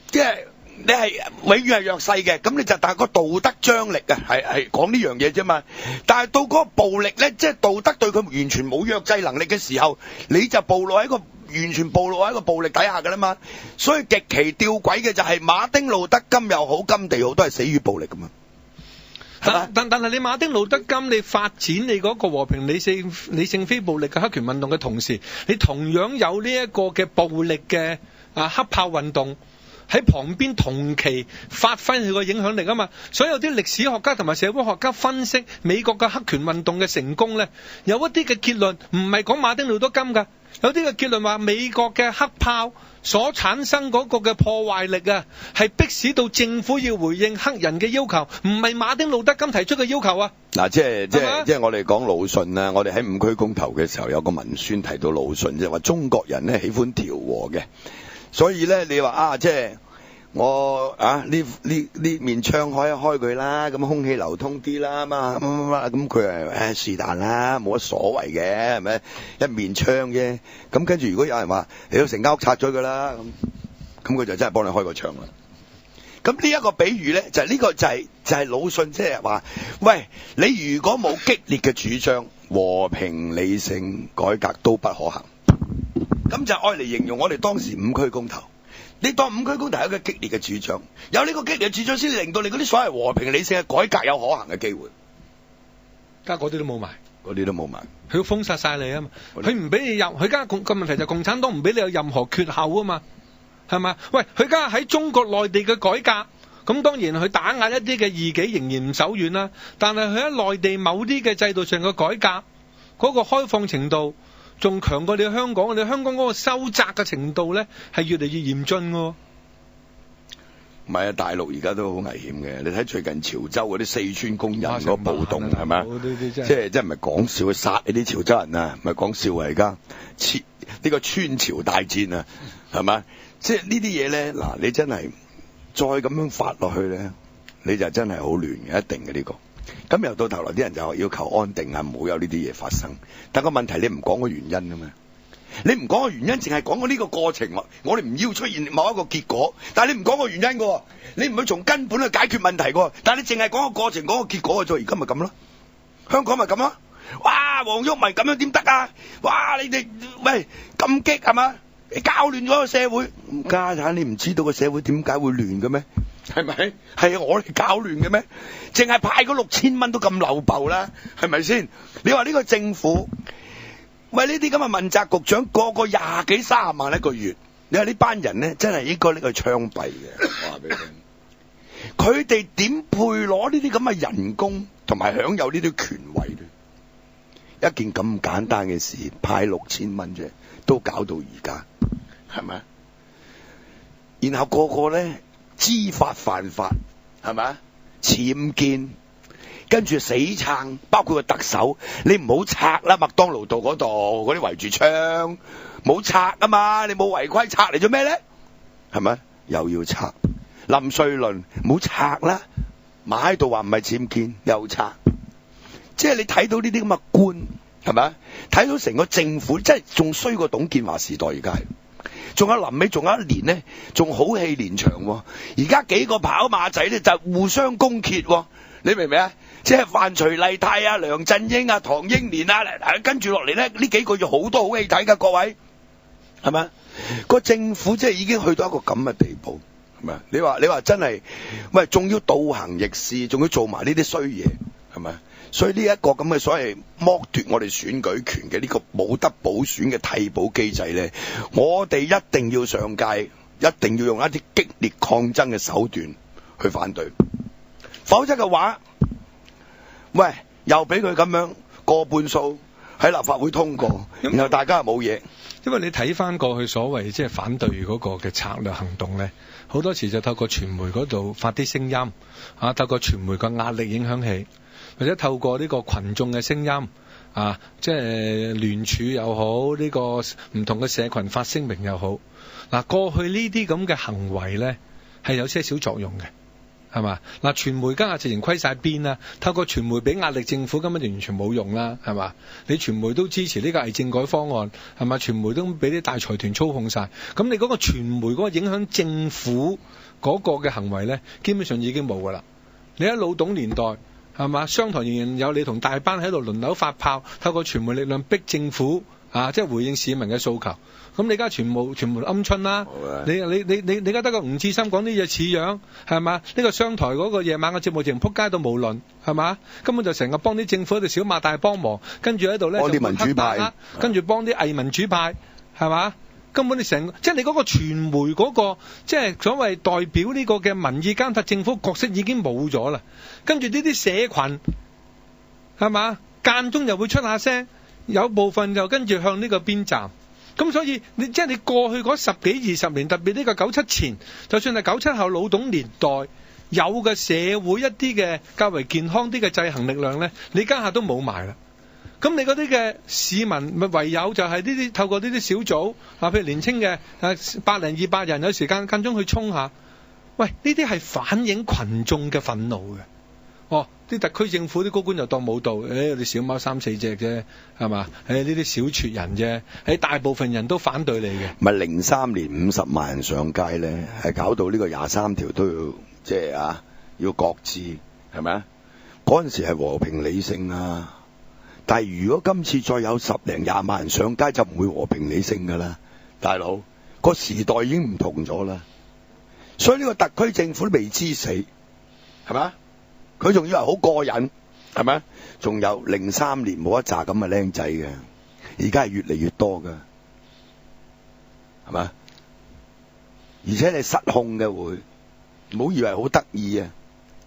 即係你係永遠係弱勢嘅，咁你就但係個道德張力啊，係講呢樣嘢啫嘛。但係到嗰個暴力咧，即係道德對佢完全冇約制能力嘅時候，你就完全暴露喺一個暴力底下噶啦嘛。所以極其吊詭嘅就係馬丁路德金又好，甘地好，都係死於暴力噶嘛。但係你馬丁路德金，你發展你嗰個和平理性非暴力嘅黑權運動嘅同時，你同樣有呢一個嘅暴力嘅黑炮運動喺旁邊同期發揮佢個影響力啊嘛。所以有啲歷史學家同埋社會學家分析美國嘅黑權運動嘅成功咧，有一啲嘅結論唔係講馬丁路德金噶，有啲嘅結論話美國嘅黑炮所產生嗰個嘅破壞力啊，係迫使到政府要回應黑人嘅要求，唔係馬丁路德金提出嘅要求啊。嗱，即係我哋講魯迅啊，我哋喺五區公投嘅時候有個文宣提到魯迅，即係話中國人咧喜歡調和嘅，所以咧你話即係我呢面窗開一開佢啦，咁空氣流通啲啦嘛，咁佢係是但啦，冇乜所謂嘅，係咪一面窗啫？咁跟住如果有人話你要成間屋拆咗佢啦，咁佢就真係幫你開個窗啦。咁呢一個比喻咧，就係呢個就係魯迅即係話，喂，你如果冇激烈嘅主張，和平理性改革都不可行。咁就愛嚟形容我哋當時五區公投。你當五區公投係一個激烈嘅主張，有呢個激烈嘅主張先令到你嗰啲所謂和平理性嘅改革有可行嘅機會。而家嗰啲都冇埋，佢要封殺晒你啊嘛！佢唔俾你入，佢而家個問題就共產黨唔俾你有任何缺口啊嘛，係咪？喂，佢而家喺中國內地嘅改革，咁當然佢打壓一啲嘅異己仍然唔手軟啦。但係佢喺內地某啲嘅制度上嘅改革，嗰個開放程度仲強過你香港，你香港嗰個收窄嘅程度咧係越嚟越嚴峻喎。唔係啊，大陸而家都好危險嘅。你睇最近潮州嗰啲四川工人嗰個暴動係咪？即係唔係講笑，殺呢啲潮州人啊，唔係講笑啊！而家呢個川潮大戰啊，係咪？即係呢啲嘢咧，嗱，你真係再咁樣發落去咧，你就真係好亂嘅，一定嘅呢個。咁又到頭來啲人就要求安定啊，唔好有呢啲嘢發生。但個問題你唔講個原因啊嘛，你唔講個原因，淨係講個呢個過程，我哋唔要出現某一個結果，但係你唔講個原因嘅，你唔去從根本去解決問題嘅，但係你淨係講個過程，講個結果嘅啫。而家咪咁咯，香港咪咁咯。哇，黃毓民咁樣點得啊？哇，你哋喂咁激係嘛？你搞亂咗個社會，家產你唔知道個社會點解會亂嘅咩？係咪？係我哋搞亂嘅咩？淨係派嗰6000蚊都咁漏爆啦，係咪先？你話呢個政府，喂呢啲咁嘅問責局長個個20幾30萬一個月，你話呢班人咧真係應該拎去槍斃嘅。我話俾你聽，佢哋點配攞呢啲咁嘅人工同埋享有呢啲權位咧？一件咁簡單嘅事，派6000蚊啫，都搞到而家，係咪？然後個個咧知法犯法，係咪？僭建，跟住死撐，包括個特首，你唔好拆啦！麥當勞道嗰度嗰啲圍住窗，冇拆啊嘛！你冇違規拆嚟做咩咧？係咪？又要拆？林瑞麟唔好拆啦，馬喺度話唔係僭建，又拆。即係你睇到呢啲咁嘅官，係咪？睇到成個政府，即係仲衰過董建華時代而家。仲有臨尾仲有一年呢，仲好戲連場喎。而家幾個跑馬仔咧就互相攻訐喎，你明唔明啊？即係范徐麗泰啊、梁振英啊、唐英年啊，跟住落嚟咧呢幾個月好多好戲睇噶，各位係咪？個政府即係已經去到一個咁嘅地步，係咪？你話真係，喂，仲要倒行逆施，仲要做埋呢啲衰嘢，係咪？所以呢一個咁嘅所謂剝奪我哋選舉權嘅呢個冇得補選嘅替補機制咧，我哋一定要上街，一定要用一啲激烈抗爭嘅手段去反對，否則嘅話，喂，又俾佢咁樣過半數喺立法會通過，然後大家又冇嘢。因為你睇翻過去所謂即係反對嗰個嘅策略行動咧，好多時就透過傳媒嗰度發啲聲音，透過傳媒個壓力影響器，或者透過呢個群眾嘅聲音，即係聯署又好，呢個唔同嘅社群發聲明又好。嗱，過去呢啲咁嘅行為咧係有些少作用嘅。係嘛？嗱，傳媒家下直情虧晒邊啦！透過傳媒俾壓力政府，根本就完全冇用啦，係嘛？你傳媒都支持呢個係政改方案，係嘛？傳媒都俾啲大財團操控晒，咁你嗰個傳媒嗰個影響政府嗰個嘅行為咧，基本上已經冇噶啦。你喺老董年代，係嘛？商台仍然有你同大班喺度輪流發炮，透過傳媒力量逼政府即係回應市民嘅訴求。咁你而家全部鵪鶉啦！你而家得個吳志森講啲嘢似樣，係嘛？呢個商台嗰個夜晚嘅節目直情撲街到無論，係嘛？根本就成日幫啲政府喺度小罵大幫忙，跟住喺度咧幫啲民主派，跟住幫啲偽民主派，係嘛？根本你成即係你嗰個傳媒嗰個即係所謂代表呢個嘅民意監察政府角色已經冇咗啦。跟住呢啲社群係嘛？間中又會出下聲，有部分就跟住向呢個邊站。咁所以你即係你過去嗰10幾20年，特別呢個97前，就算係97後老董年代有嘅社會一啲嘅較為健康啲嘅制衡力量咧，你家下都冇埋啦。咁你嗰啲嘅市民咪唯有就係呢啲透過呢啲小組，譬如年青嘅100、200人，有時間中去衝下。喂，呢啲係反映群眾嘅憤怒嘅。啲特區政府啲高官就當冇到，你小貓3、4隻啫，係嘛？呢啲小撮人啫，大部分人都反對你嘅。咪03年50萬人上街咧，係搞到呢個23條都要即係要擱置，係咪啊？嗰陣時係和平理性啊，但係如果今次再有10零20萬人上街，就唔會和平理性噶啦，大佬，個時代已經唔同咗啦。所以呢個特區政府都未知死，係咪？佢仲以為好過癮，係咪？仲有03年冇一紮咁嘅僆仔嘅，而家係越嚟越多㗎，係咪？而且你失控嘅會，唔好以為好得意啊，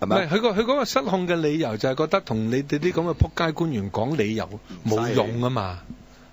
係咪？佢嗰個失控嘅理由就係覺得同你哋啲咁嘅仆街官員講理由冇用啊嘛，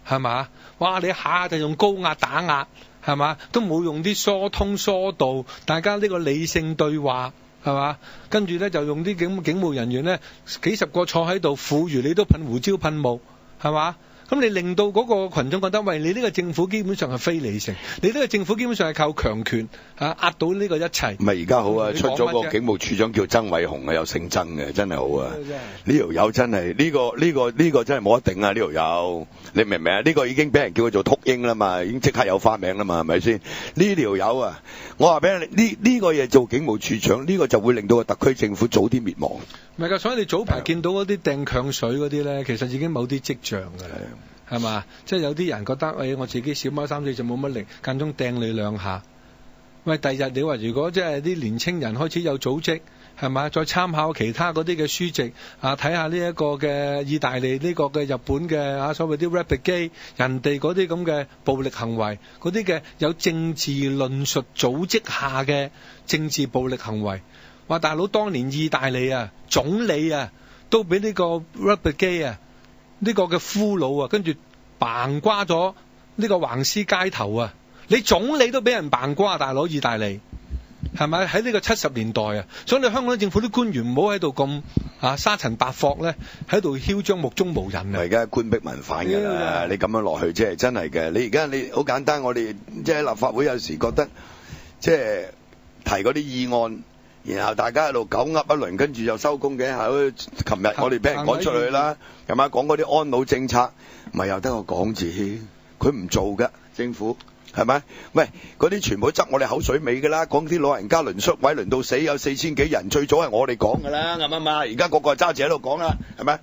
係嘛？哇！你下就用高壓打壓，係嘛？都冇用啲疏通疏導，大家呢個理性對話。係嘛？跟住咧就用啲警務人員咧，幾十個坐喺度，賦予你都噴胡椒噴霧，係嘛？咁你令到嗰個群眾覺得，喂，你呢個政府基本上係非理性，你呢個政府基本上係靠強權壓到呢個一切。唔係而家好啊，出咗個警務處長叫曾偉雄啊，有姓曾嘅，真係好啊！呢條友真係呢個真係冇得頂啊！呢條友你明唔明啊？呢個已經俾人叫佢做禿鷹啦嘛，已經即刻有花名啦嘛，係咪先？呢條友啊，我話俾你呢個嘢做警務處長，呢個就會令到個特區政府早啲滅亡。唔係㗎，所以你早排見到嗰啲掟強水嗰啲咧，其實已經冇啲跡象㗎啦，係嘛？即係有啲人覺得，我自己小貓3、4隻冇乜力，間中掟你2下。喂，第日你話如果即係啲年青人開始有組織，係嘛？再參考其他嗰啲嘅書籍睇下呢一個嘅意大利呢個嘅日本嘅所謂啲 rapid 機，人哋嗰啲咁嘅暴力行為，嗰啲嘅有政治論述組織下嘅政治暴力行為。話大佬當年意大利總理都俾呢個 rapid 機呢個嘅俘虜跟住崩瓜咗呢個橫屍街頭你總理都俾人崩瓜，大佬意大利係咪喺呢個70年代所以你香港政府啲官員唔好喺度咁沙塵白霍咧，喺度囂張目中無人而家官逼民反㗎啦，你咁樣落去即係真係嘅。你而家你好簡單，我哋即係立法會有時覺得即係提嗰啲議案。然後大家喺度狗噏一輪，跟住就收工嘅。琴日我哋俾人趕出去啦，係咪講嗰啲安老政策，咪又得個講字，佢唔做㗎政府，係咪？喂，嗰啲全部執我哋口水尾㗎啦，講啲老人家輪宿位輪到死有4000幾人，最早係我哋講㗎啦，啱唔啱啊？而家個個揸住喺度講啦，係咪？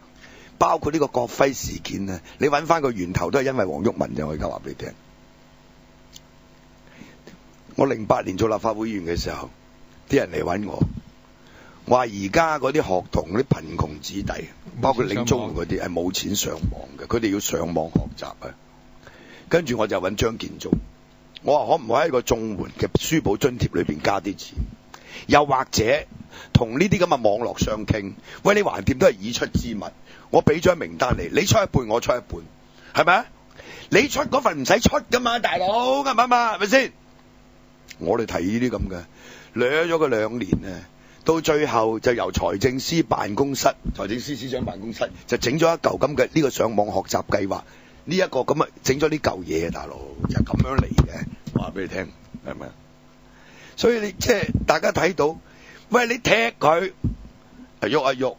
包括呢個國徽事件啊，你揾翻個源頭都係因為黃毓民就可以夠話俾你聽。我08年做立法會議員嘅時候。啲人嚟揾我，話而家嗰啲學童嗰啲貧窮子弟，包括領綜援嗰啲係冇錢上網嘅，佢哋要上網學習啊。跟住我就揾張建宗，我話可唔可以喺個綜援嘅書簿津貼裏邊加啲錢，又或者同呢啲咁嘅網絡上傾，喂，你橫掂都係已出之物，我俾張名單你出一半，我出一半，係咪啊？你出嗰份唔使出噶嘛，大佬啱唔啱啊？係咪先？我哋提呢啲咁嘅，掠咗佢2年啊，到最後就由財政司辦公室、財政司司長辦公室就整咗一嚿咁嘅呢個上網學習計劃，呢一個咁啊整咗呢嚿嘢，大佬就咁樣嚟嘅，話俾你聽係咪啊？所以你即係大家睇到，喂你踢佢喐一喐。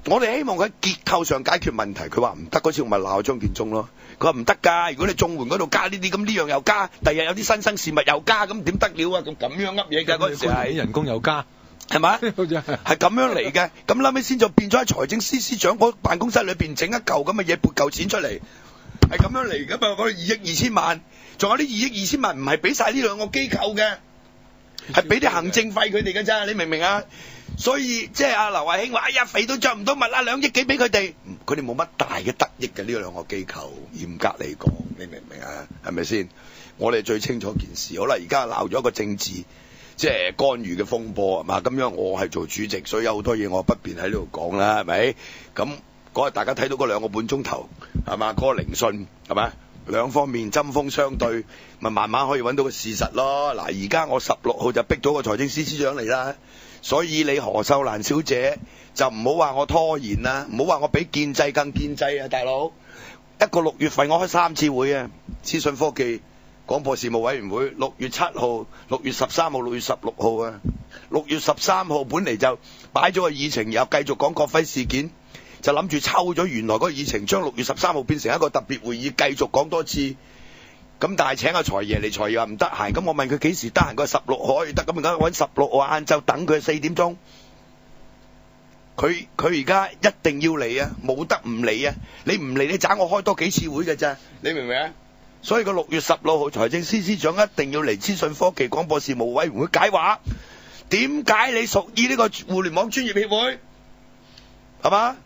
我哋希望佢喺結構上解決問題，佢話唔得，嗰次我咪鬧張建宗咯。佢話唔得㗎，如果你綜援嗰度加呢啲，咁呢樣又加，第日有啲新生事物又加，咁點得了啊？咁樣噏嘢㗎嗰陣時係人工又加，係咪？係咁樣嚟嘅。咁後尾先就變咗喺財政司司長嗰辦公室裏邊整一嚿咁嘅嘢，撥嚿錢出嚟，係咁樣嚟㗎嘛。嗰2億2千萬，仲有啲2億2千萬唔係俾晒呢兩個機構嘅，係俾啲行政費佢哋㗎咋，你明唔明啊？所以即係阿劉慧卿話：哎呀，肥到着唔到襪啦，2億幾俾佢哋，佢哋冇乜大嘅得益嘅呢兩個機構。嚴格嚟講，你明唔明啊？係咪先？我哋最清楚件事。好啦，而家鬧咗一個政治即係干預嘅風波係嘛？咁樣我係做主席，所以有好多嘢我不便喺呢度講啦，係咪？咁嗰日大家睇到嗰2個半鐘頭係嘛？嗰個聆訊係咪？兩方面針鋒相對，咪慢慢可以揾到個事實咯。嗱，而家我16號就逼咗個財政司司長嚟啦。所以你何秀蘭小姐就唔好話我拖延啦，唔好話我比建制更建制啊，大佬！一個6月份我開3次會啊，資訊科技廣播事務委員會，6月7號、6月13號、6月16號啊。6月13號本嚟就擺咗個議程，又繼續講國徽事件，就諗住抽咗原來嗰個議程，將6月13號變成一個特別會議，繼續講多次。咁但係請阿財爺嚟，財爺話唔得閒，咁我問佢幾時得閒，佢話16號可以得，咁而家揾16號晏晝等佢4點鐘。佢而家一定要嚟啊，冇得唔嚟啊！你唔嚟，你盞我開多幾次會嘅咋？你明唔明啊？所以個6月16號財政司司長一定要嚟資訊科技廣播事務委員會解話，點解你屬意呢個互聯網專業協會？係嘛？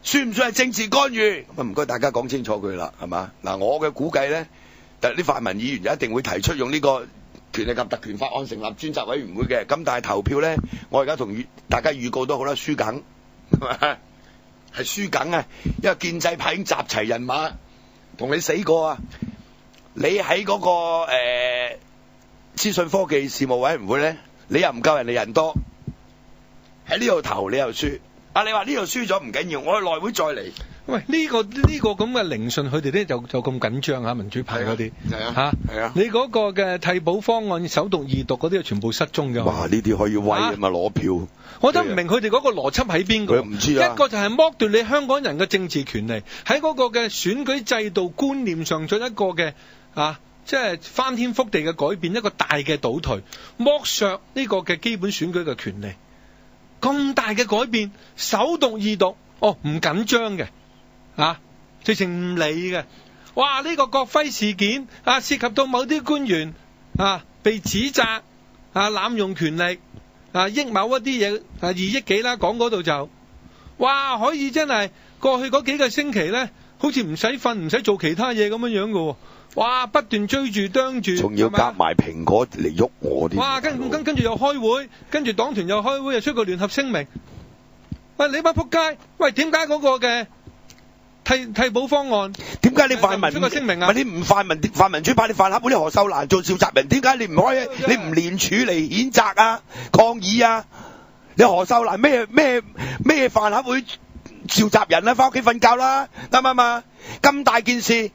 算唔算係政治干預？咁唔該大家講清楚佢啦，係嘛？嗱，我嘅估計咧，啲泛民議員就一定會提出用呢個權力及特權法案成立專責委員會嘅。咁但係投票咧，我而家同大家預告都好啦，輸梗係嘛？係輸梗啊！因為建制派已經集齊人馬同你死過啊！你喺嗰個資訊科技事務委員會咧，你又唔夠人哋人多，喺呢度投你又輸。你話呢度輸咗唔緊要，我去內會再嚟。喂，呢個咁嘅聆訊，佢哋咧就咁緊張嚇，民主派嗰啲係啊，你嗰個嘅替補方案首讀二讀嗰啲全部失蹤嘅。哇！呢啲可以威啊嘛，攞票。我都唔明佢哋嗰個邏輯喺邊個？佢唔知啊。一個就係剝奪你香港人嘅政治權利，喺嗰個嘅選舉制度觀念上做一個嘅即係翻天覆地嘅改變，一個大嘅倒退，剝削呢個嘅基本選舉嘅權利。咁大嘅改變，首讀二讀，唔緊張嘅，直情唔理嘅。哇！呢個國徽事件涉及到某啲官員被指責濫用權力益某一啲嘢2億幾啦，講嗰度就哇可以真係過去嗰幾個星期咧，好似唔使瞓唔使做其他嘢咁樣嘅喎。哇！不斷追住啄住，仲要夾埋蘋果嚟喐我啲。哇！跟住又開會，跟住黨團又開會，又出個聯合聲明。喂，你班仆街！喂，點解嗰個嘅替補方案？點解你泛民出個聲明啊？你唔泛民主派，你泛合會啲何秀蘭做召集人，點解你唔可以？你唔聯署嚟譴責啊、抗議啊？你何秀蘭咩泛合會召集人啊？翻屋企瞓覺啦，啱唔啱啊？咁大件事。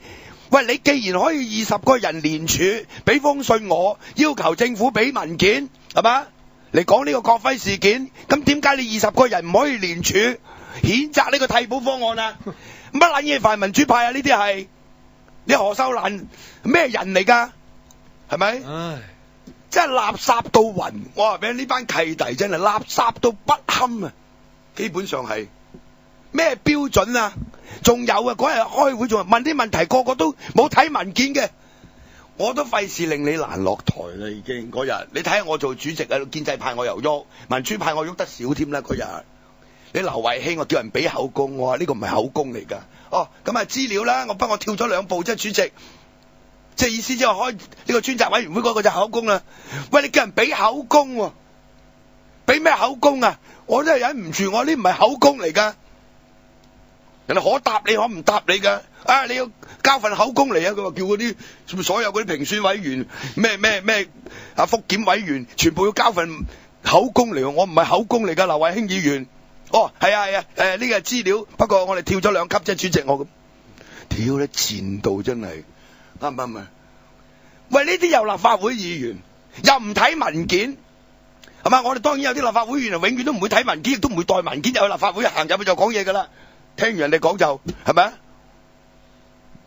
喂，你既然可以20個人聯署，俾封信我，要求政府俾文件，係嘛？嚟講呢個國徽事件，咁點解你20個人唔可以聯署譴責呢個替補方案啊？乜撚嘢泛民主派啊？呢啲係你何秀蘭咩人嚟㗎？係咪？唉，真係垃圾到暈！我話俾你呢班契弟真係垃圾到不堪啊！基本上係。咩標準啊？仲有啊！嗰日開會仲問啲問題，個個都冇睇文件嘅，我都費事令你難落台啦。已經嗰日，你睇下我做主席啊，建制派我又喐，民主派我喐得少添啦。嗰日你劉慧卿我叫人俾口供，我話呢個唔係口供嚟㗎。咁啊資料啦，我跳咗2步啫，主席，即係意思即係開呢個專責委員會嗰個就口供啦。喂，你叫人俾口供喎，俾咩口供啊？我真係忍唔住，我呢唔係口供嚟㗎。人哋可答你可唔答你㗎。啊，你要交份口供嚟啊！佢話叫嗰啲所有嗰啲評選委員咩復檢委員全部要交份口供嚟。我唔係口供嚟㗎，劉慧卿議員。哦，係啊，呢個係資料，不過我哋跳咗2級啫，主席我咁。跳得賤到真係啱唔啱？喂，呢啲又立法會議員，又唔睇文件，係嘛？我哋當然有啲立法會議員永遠都唔會睇文件，亦都唔會帶文件入去立法會，行入去就講嘢㗎啦。聽完人哋講就係咪啊？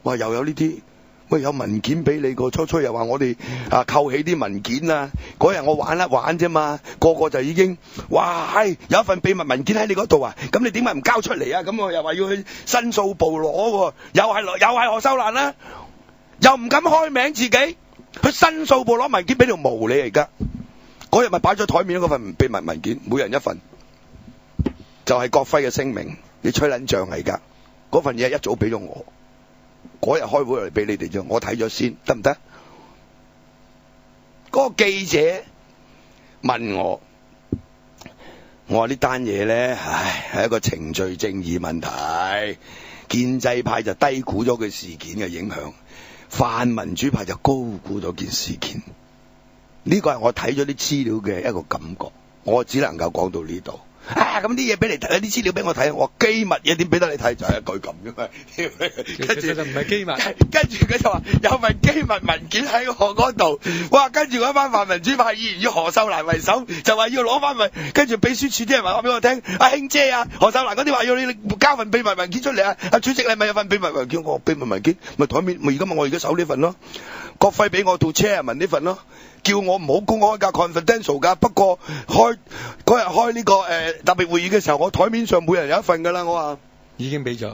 哇！又有呢啲，喂，有文件俾你個，初又話我哋扣起啲文件啊！嗰日我玩一玩啫嘛，個就已經哇，有一份秘密文件喺你嗰度啊！咁你點解唔交出嚟啊？咁我又話要去申訴部攞喎，又係何秀蘭啦，又唔敢開名自己去申訴部攞文件俾條毛你而家。嗰日咪擺咗台面嗰份秘密文件，每人一份，就係國徽嘅聲明。你吹撚脹嚟㗎？嗰份嘢一早俾咗我。嗰日開會嚟俾你哋啫，我睇咗先，得唔得？嗰個記者問我話呢單嘢咧，係一個程序正義問題，建制派就低估咗佢事件嘅影響，泛民主派就高估咗件事件。呢個係我睇咗啲資料嘅一個感覺，我只能夠講到呢度。咁啲嘢俾你睇，啲資料俾我睇，我機密嘢點俾得你睇？就係一句咁啫嘛。跟住就唔係機密。跟住佢就話有份機密文件喺我嗰度，哇！跟住嗰班泛民主派議員以何秀蘭為首，就話要攞翻咪。跟住秘書處啲人話俾我聽，阿卿姐啊，何秀蘭嗰啲話要你交份秘密文件出嚟啊！阿主席你咪有份秘密文件？我秘密文件咪台面，咪我而家手呢份咯。國徽俾我到 chairman 呢份咯。叫我唔好公開㗎 confidential 㗎，不過嗰日開呢個特別會議嘅時候，我台面上每人有一份㗎啦，我話已經俾咗。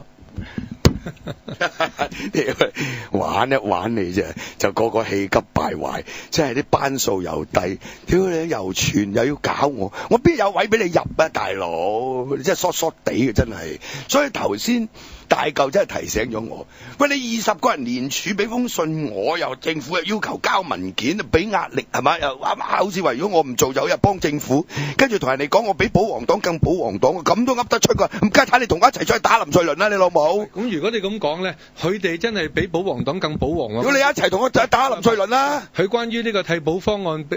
玩一玩你啫，就個氣急敗壞，即係啲班數又低，屌你又串又要搞我邊有位俾你入啊，大佬，你真係疏疏地嘅真係。所以頭先大嚿真係提醒咗我，喂，你20個人聯署俾封信，我又政府又要求交文件，俾壓力係咪？又啱啱好似話如果我唔做就又幫政府，跟住同人哋講我比保皇黨更保皇黨，咁都噏得出㗎？唔該睇你同我一齊出去打林瑞麟啦，你老母。咁如果你咁講咧，佢哋真係比保皇黨更保皇啊！如果你一齊同我打林瑞麟啦，佢關於呢個替補方案，即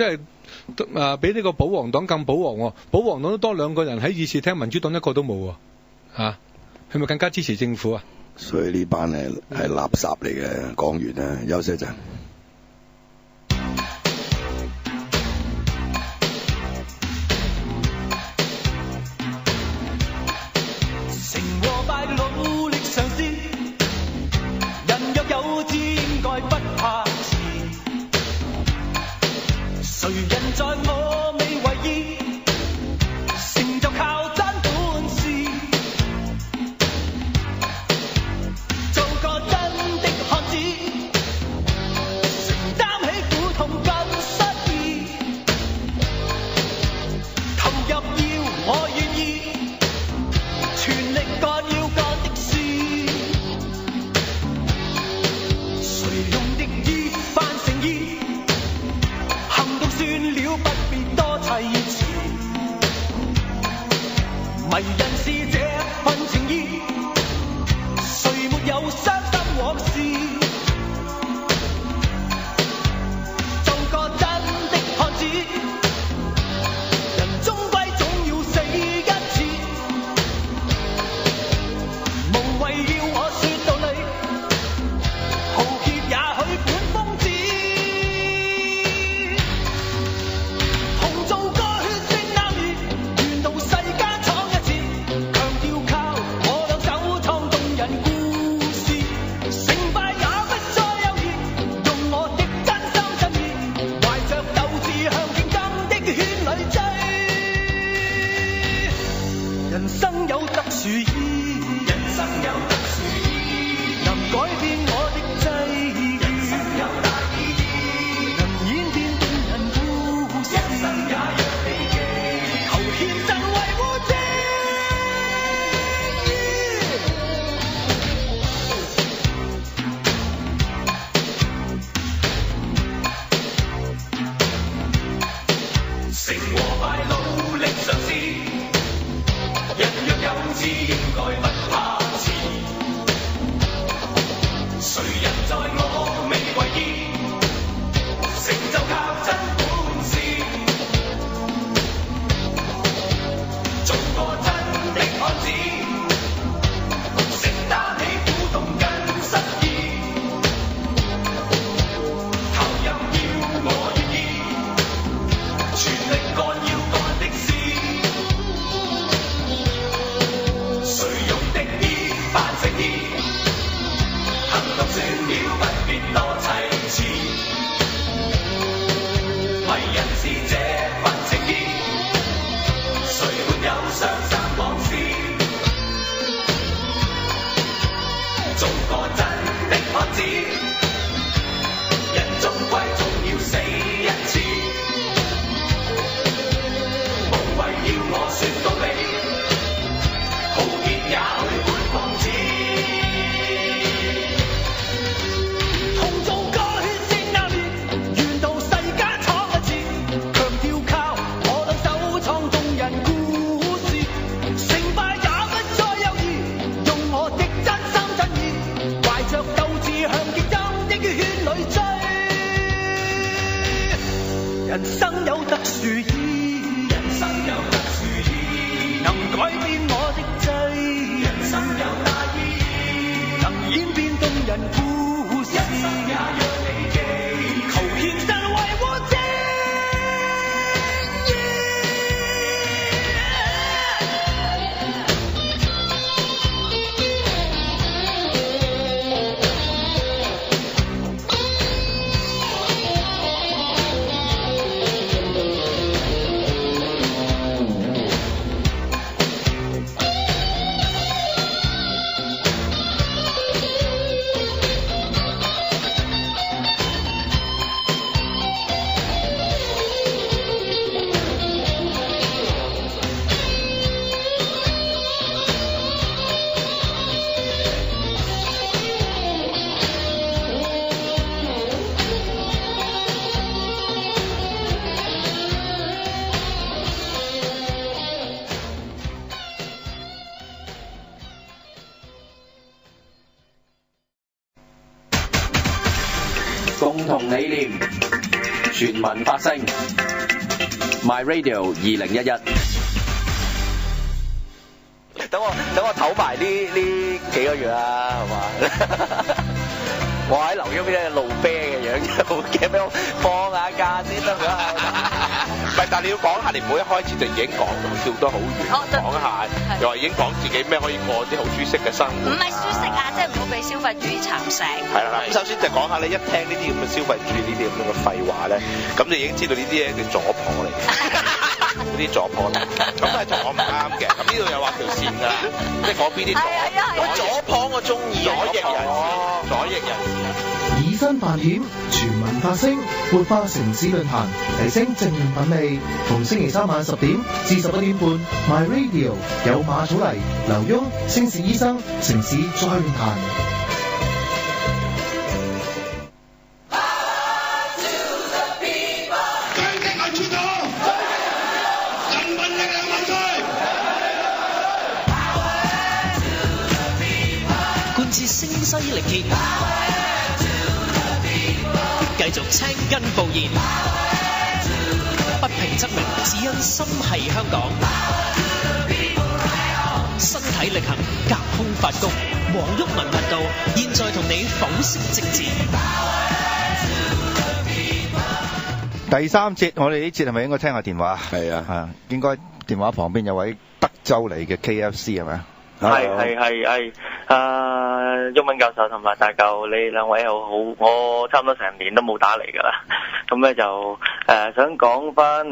係比呢個保皇黨更保皇喎。保皇黨都多2個人喺議事廳，民主黨1個都冇喎。係咪更加支持政府啊？所以呢班係垃圾嚟嘅。講完啦，休息一陣。成和敗努力嘗試，人若有志應該不怕遲。誰人在我未為意，成就靠真本事。做個真的漢子，承擔起苦痛更失意。投入要我願意，全力幹要幹的事。誰用的意扮誠意，行動算了，不必多砌詞。迷人是這份情意，誰沒有傷心往事？做個真的漢子，人終歸總要死一次。無謂要我說道理，豪傑也許本瘋子。同做個血性男兒，願到世間闖一次。同理念，全民發聲。My Radio 2011。等我唞埋呢幾個月啦，係嘛？我喺留咗邊路啤嘅樣，真係好驚，俾我放下假先得㗎。唔係，但係你要講下，你唔好一開始就已經講到跳得好遠，講下又話已經講自己咩可以過啲好舒適嘅生活。唔係舒適啊，即係唔好俾消費主義蠶食。係啦，咁首先就講下你一聽呢啲咁嘅消費主義呢啲咁樣嘅廢話咧，咁你已經知道呢啲嘢叫左婆嚟，嗰啲左婆嚟，咁係同我唔啱嘅。咁呢度又畫條線㗎啦，即係嗰邊啲左婆我中意，左翼人士。以身犯險，全民發聲，活化城市論壇，提升正面品味。逢星期3晚10點至11點半 ，My Radio 有馬草黎、劉墉、星士醫生，城市再論壇。貫徹聲嘶力竭，繼續青筋暴現，不平則鳴，只因心係香港。身體力行，隔空發功，黃毓民頻道現在同你剖析政治。第三節，我哋呢節係咪應該聽下電話？係啊，係啊，應該電話旁邊有位德州嚟嘅 KFC 係咪啊？係，毓民教授同埋大舊，你兩位好好，我差唔多成年都冇打嚟㗎啦。咁咧就想講翻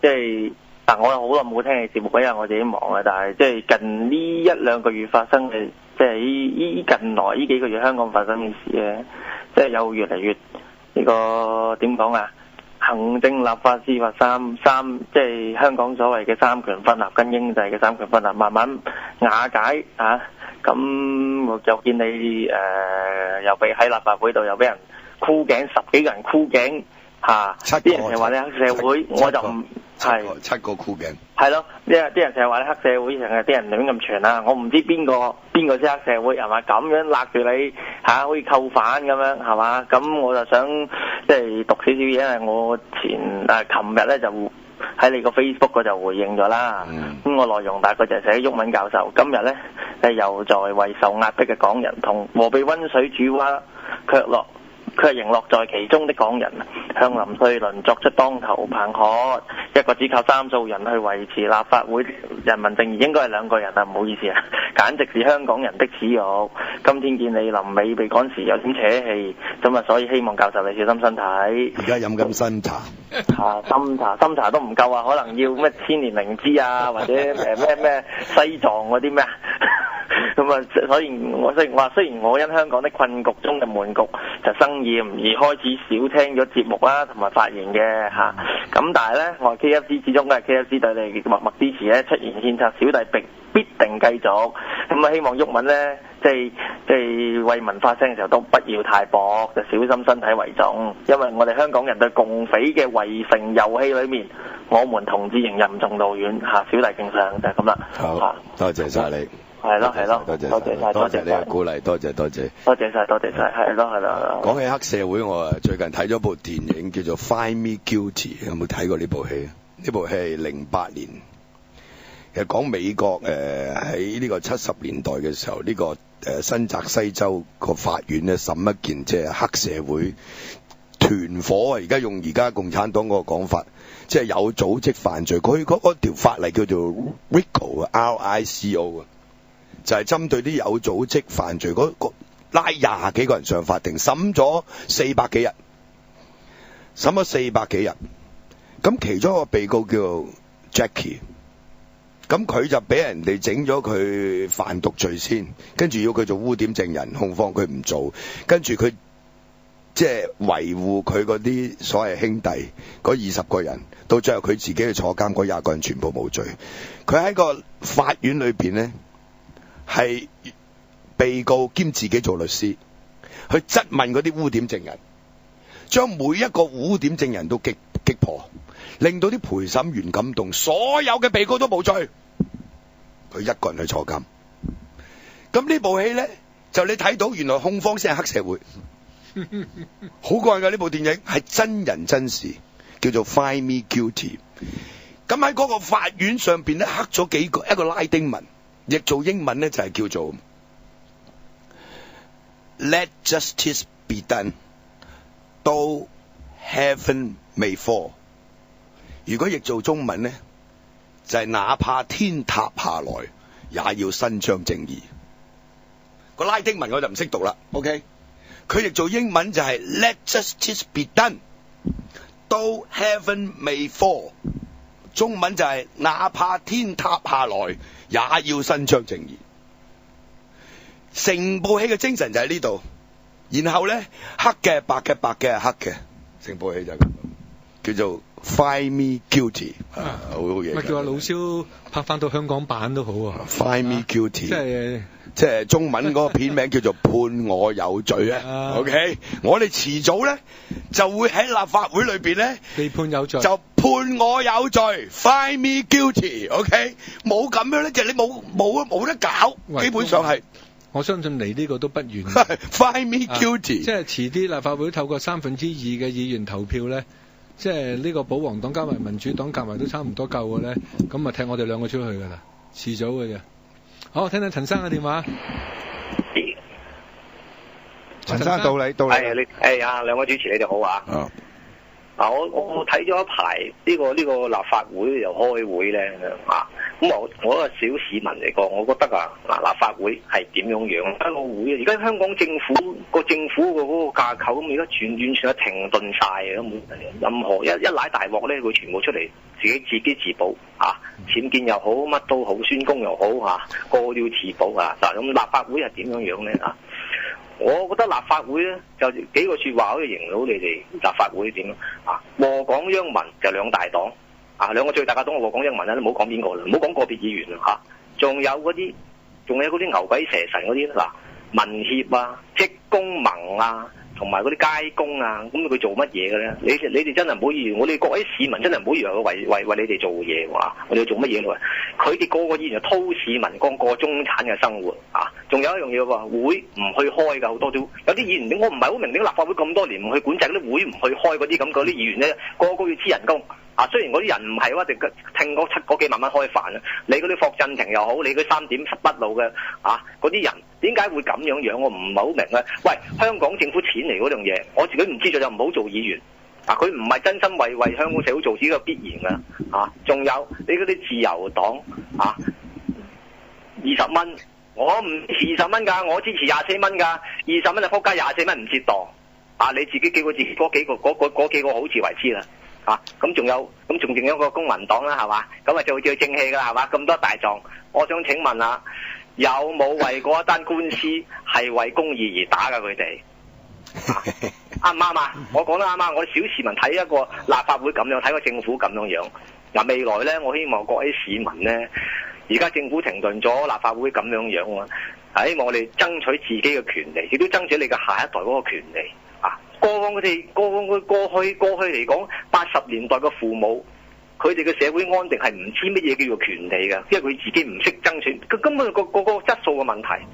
即係我又好耐冇聽你節目，因為我自己忙啊。但係即係近呢1-2個月發生嘅，即係依近來呢幾個月香港發生嘅事咧，即係有越嚟越呢個點講啊？行政、立法、司法三，即係香港所謂嘅三權分立跟英制嘅三權分立慢慢瓦解啊！咁我就見你又俾喺立法會度又俾人箍頸，10幾個人箍頸嚇，啲人成日話你黑社會，我就唔係7個箍頸。係咯，啲人成日話你黑社會，成日啲人亂咁傳啦，我唔知邊個先黑社會係嘛？咁樣勒住你嚇，好似扣犯咁樣係嘛？咁我就想即係讀少少嘢，因為我琴日咧就喺你個 Facebook 嗰就回應咗啦。咁我內容大概就係寫毓民教授今日咧又在為受壓迫嘅港人同和被溫水煮蛙卻仍樂在其中的港人，向林瑞麟作出當頭棒喝，一個只靠3數人去維持立法會人民正義，應該係2個人啊，唔好意思啊，簡直是香港人的恥辱。今天見你臨尾被趕時有點扯氣，咁啊，所以希望教授你小心身體。而家飲緊新茶。深茶都唔夠啊，可能要咩千年靈芝啊，或者咩西藏嗰啲咩啊。咁啊，所以雖然我因香港的困局中嘅悶局就生厭，而開始少聽咗節目啦，同埋發言嘅嚇。咁但係咧，我 KFC 始終都係 KFC 對你默默支持咧，出言獻策，小弟必定繼續。咁啊，希望毓民咧，即係為民發聲嘅時候都不要太薄，就小心身體為重。因為我哋香港人對共匪嘅圍城遊戲裏面，我們同志仍任重道遠嚇，小弟敬上就係咁啦。好，多謝晒你。係咯，多謝你嘅鼓勵，多謝晒，係咯。講起黑社會，我最近睇咗部電影叫做《Find Me Guilty》，有冇睇過呢部戲？呢部戲係08年，其實講美國喺呢個70年代嘅時候，呢個新澤西州個法院咧審一件即係黑社會團伙啊！而家共產黨嗰個講法，即係有組織犯罪，佢嗰條法例叫做 RICO 啊 ，RICO 啊。就係針對啲有組織犯罪拉20幾個人上法庭，審咗400幾日，咁其中一個被告叫 Jackie， 咁佢就俾人哋整咗佢販毒罪先，跟住要佢做污點證人，控方佢唔做，跟住佢即係維護佢嗰啲所謂兄弟嗰20個人，到最後佢自己去坐監，嗰20個人全部冇罪。佢喺個法院裏邊呢，係被告兼自己做律師，去質問嗰啲污點證人，將每一個污點證人都擊破，令到啲陪審員感動，所有嘅被告都冇罪，佢一個人去坐監。咁呢部戲呢，就你睇到原來控方先係黑社會，好過癮㗎！呢部電影係真人真事，叫做 Find Me Guilty。咁喺嗰個法院上邊咧，刻咗一個拉丁文，譯做英文咧就係叫做 Let justice be done, though heaven may fall。如果譯做中文咧，就係哪怕天塌下來，也要伸張正義。個拉丁文我就唔識讀啦 ，OK？ 佢譯做英文就係 Let justice be done, though heaven may fall。中文就係哪怕天塌下來，也要伸張正義。成部戲嘅精神就喺呢度，然後咧黑嘅白嘅，白嘅係黑嘅，成部戲就係咁，叫做 Find Me Guilty， 好好嘢。咪叫阿老蕭拍翻到香港版都好啊。Find Me Guilty，即係中文嗰個片名叫做判我有罪啊。OK， 我哋遲早咧就會喺立法會裏邊咧被判有罪，就判我有罪 ，Find Me Guilty。OK， 冇咁樣咧，就你冇得搞，基本上係。我相信離呢個都不遠。Find Me Guilty， 即係遲啲立法會透過2/3嘅議員投票咧，即係呢個保皇黨加埋民主黨夾埋都差唔多夠嘅咧，咁啊踢我哋兩個出去㗎啦，遲早嘅啫。好，聽聽陳生嘅電話。陳生到你。係你兩位主持你哋好啊。我睇咗一排呢個立法會又開會咧咁我個小市民嚟講，我覺得立法會係點樣樣？開個會而家香港政府個嗰個架構咁，而家完全係停頓晒嘅，咁任何一攋大鑊咧，會全部出嚟自己自保僭建又好，乜都好，宣公又好個個要自保咁立法會係點樣樣咧我覺得立法會咧就幾個說話可以形容到你哋立法會點禍港殃民就兩大黨兩個最大嘅黨禍港殃民啦，唔好講邊個啦，唔好講個別議員啦仲有嗰啲牛鬼蛇神嗰啲民協職工盟同埋嗰啲街工咁佢做乜嘢嘅咧？你哋真係唔好以為我哋各位市民真係唔好以為佢為你哋做嘢我哋要做乜嘢咧？佢哋個個議員就偷市民過中產嘅生活仲有一樣嘢會唔去開㗎，好多都有啲議員，我唔係好明點立法會咁多年唔去管制嗰啲會唔去開嗰啲咁嗰啲議員咧，個個要黐人工雖然嗰啲人唔係話淨聽嗰7幾萬蚊開飯你嗰啲霍震霆又好，你嗰3點不露嘅嗰啲人點解會咁樣？我唔係好明喂，香港政府錢嚟嗰樣嘢，我自己唔知就唔好做議員佢唔係真心為香港社會做呢個必然㗎仲有你嗰啲自由黨20蚊，我唔20蚊㗎，我支持24蚊㗎，20蚊就仆街，24蚊唔折當你自己幾個嗰幾個好自為之啦咁仲有一個公民黨啦係嘛，咁就叫正氣㗎啦係嘛，咁多大狀，我想請問有冇為嗰一單官司係為公義而打㗎佢哋？啱唔啱我講得啱我哋小市民睇一個立法會咁樣，睇個政府咁樣未來咧，我希望各位市民咧，而家政府停頓咗，立法會咁樣希望我哋爭取自己嘅權利，亦都爭取你嘅下一代嗰個權利過往佢哋過去嚟講，80年代嘅父母，佢哋嘅社會安定係唔知乜嘢叫做權利㗎，因為佢自己唔識爭取，佢根本個質素嘅問題。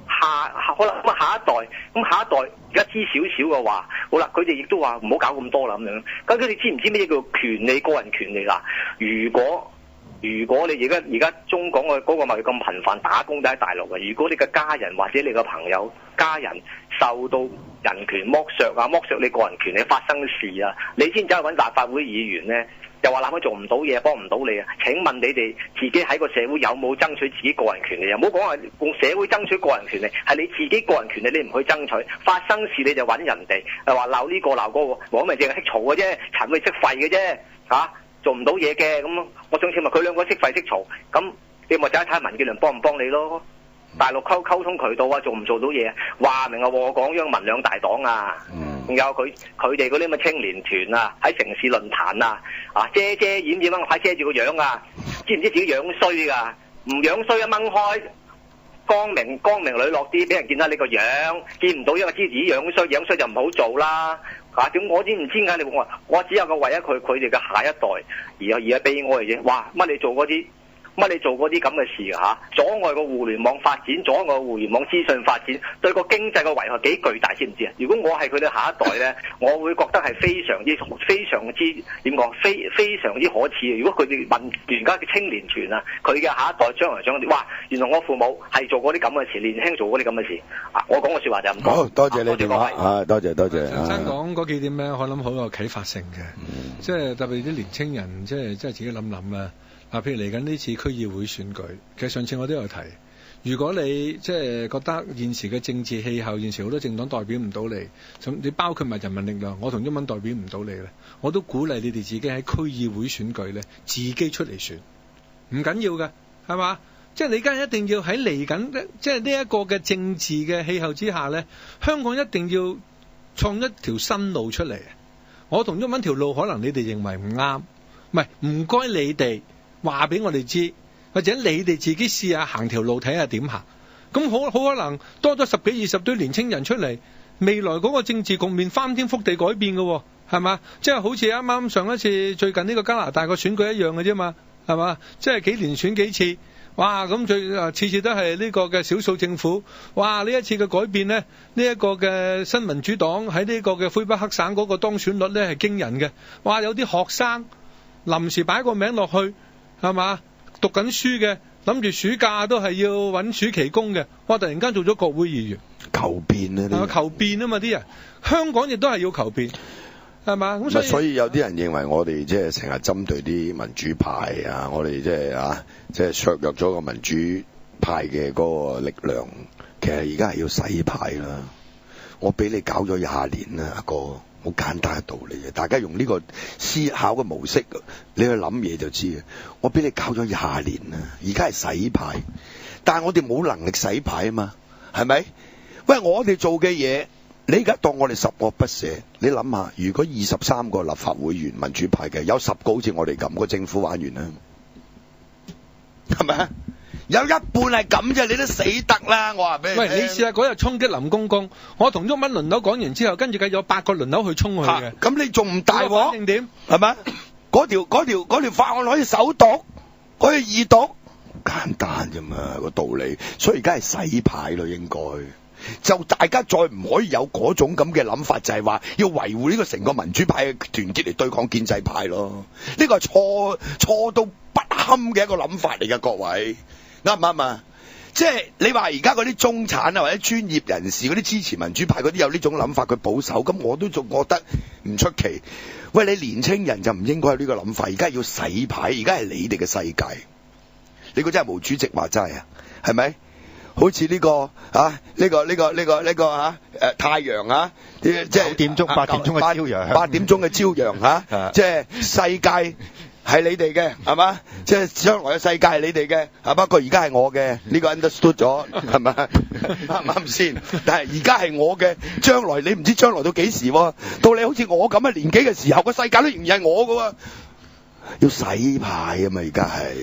好啦，咁下一代而家知少少嘅話，好啦，佢哋亦都話唔好搞咁多啦咁樣。咁佢哋知唔知乜嘢叫權利？個人權利啦？如果你而家中港嘅嗰個咪咁頻繁打工都喺大陸嘅，如果你嘅家人或者你嘅朋友家人受到人權剝削剝削你個人權利發生事你先走去揾立法會議員咧，又話立法做唔到嘢，幫唔到你請問你哋自己喺個社會有冇爭取自己個人權利？唔好講話用社會爭取個人權利，係你自己個人權利你唔去爭取，發生事你就揾人哋，話鬧呢個鬧嗰個，我咪淨係識嘈嘅啫，陳會識廢嘅啫做唔到嘢嘅咁，我想請問佢兩個識廢識嘈，咁你咪睇睇民建聯幫唔幫你咯？大陸溝通渠道做唔做到嘢？話明禍港殃民兩大黨仲有佢哋嗰啲咁嘅青年團喺城市論壇遮遮掩掩快遮住個樣知唔知自己樣衰㗎？唔樣衰掹開，光明磊落啲，俾人見到你個樣，見唔到因為知自己樣衰就唔好做啦點我知唔知㗎？我只有個為咗佢哋嘅下一代而係悲哀嘅啫。哇！乜你做嗰啲乜你做嗰啲咁嘅事嚇，阻礙個互聯網發展，阻礙個互聯網資訊發展，對個經濟嘅危害幾巨大，知唔知啊？如果我係佢哋下一代咧，我會覺得係非常之點講，非常之可恥嘅。如果佢哋問而家嘅青年團啊，佢嘅下一代將來哇，原來我父母係做過啲咁嘅事，年輕做過啲咁嘅事啊！我講嘅説話就係咁講。好多謝你電話啊，多謝。陳生講嗰幾點咧，我諗好有啟發性嘅，即係特別啲年青人，即係自己諗諗啦。嗱，譬如嚟緊呢次區議會選舉，其實上次我都有提，如果你即係覺得現時嘅政治氣候，現時好多政黨代表唔到你，你包括埋人民力量，我同毓民代表唔到你咧，我都鼓勵你哋自己喺區議會選舉咧，自己出嚟選，唔緊要嘅，係嘛？即係你而家一定要喺嚟緊，即係呢一個嘅政治嘅氣候之下咧，香港一定要創一條新路出嚟。我同毓民條路可能你哋認為唔啱，唔該你哋話俾我哋知，或者你哋自己試下行條路睇下點行。咁好可能多咗10幾20堆年青人出嚟，未來嗰個政治局面翻天覆地改變嘅，係嘛？即係好似啱啱上一次最近呢個加拿大個選舉一樣嘅啫嘛，係嘛？即係幾年選幾次。哇！咁次次都係呢個嘅少數政府。哇！呢一次嘅改變呢，呢一個嘅新民主黨喺呢個嘅魁北克省嗰個當選率呢係驚人嘅。哇！有啲學生臨時擺個名落去，係嘛？讀緊書嘅，諗住暑假都係要揾暑期工嘅。哇！突然間做咗國會議員，求變啊！求變啊嘛啲人，香港亦都係要求變。係嘛？咁所以有啲人認為我哋即係成日針對啲民主派啊，我哋即係削弱咗個民主派嘅嗰個力量。其實而家係要洗牌啦。我俾你搞咗20年啦，阿哥，好簡單嘅道理嘅。大家用呢個思考嘅模式，你去諗嘢就知嘅。我俾你搞咗20年啦，而家係洗牌，但係我哋冇能力洗牌啊嘛，係咪？喂，我哋做嘅嘢。你而家當我哋十惡不赦，你諗下，如果23個立法會議員民主派嘅，有10個好似我哋咁，個政府玩完啦，係咪啊？有一半係咁啫，你都死得啦！我話俾你聽。喂，你試下嗰日衝擊林公公，我同毓民輪流講完之後，跟住計有8個輪流去衝佢嘅。咁你仲唔大鑊？定點？係咪？嗰條法案可以首讀，可以二讀，簡單啫嘛個道理。所以而家係洗牌咯，應該。就大家再唔可以有嗰種咁嘅諗法，就係話要維護呢個成個民主派嘅團結嚟對抗建制派咯。呢個係錯到不堪嘅一個諗法嚟嘅，各位啱唔啱啊？即係你話而家嗰啲中產啊或者專業人士嗰啲支持民主派嗰啲有呢種諗法，佢保守，咁我都仲覺得唔出奇。喂，你年青人就唔應該有呢個諗法，而家係要洗牌，而家係你哋嘅世界。你估真係毛主席話齋啊？係咪？好似呢個太陽啊，即係8點鐘嘅朝陽，8點鐘嘅朝陽嚇，即係世界係你哋嘅，係嘛？即係將來嘅世界係你哋嘅，不過而家係我嘅，呢個 understood 咗，係咪？啱唔啱先？但係而家係我嘅，將來你唔知將來到幾時喎？到你好似我咁嘅年紀嘅時候，個世界都仍然係我嘅喎。要洗牌啊嘛！而家係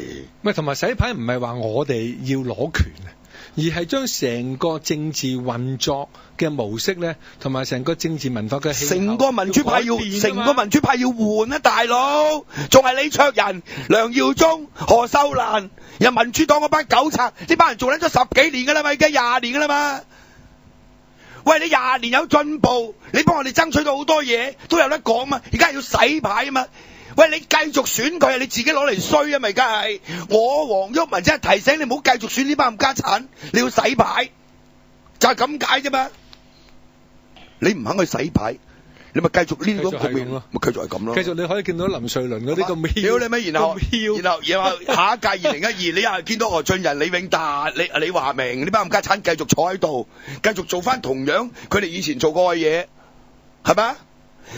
咪同埋洗牌唔係話我哋要攞權啊？而係將成個政治運作嘅模式咧，同埋成個政治文化嘅成個民主派要換啊！大佬，仲係李卓人、梁耀忠、何秀蘭，又民主黨嗰班狗賊，呢班人做緊咗10幾年㗎啦嘛，已經20年㗎啦嘛。喂，你20年有進步，你幫我哋爭取到好多嘢，都有得講嘛。而家係要洗牌啊嘛。喂，你繼續選佢，你自己攞嚟衰啊嘛！而家係我黃毓民真係提醒你唔好繼續選呢班咁家產，你要洗牌，就係咁解啫嘛。你唔肯去洗牌，你咪繼續呢個局面咯，咪繼續係咁咯。繼續你可以見到林瑞麟嗰啲咁囂，屌你咩？然後下一屆2012，你又係見到何俊仁、李永達、李華明呢班咁家產繼續坐喺度，繼續做翻同樣佢哋以前做過嘅嘢，係咪啊？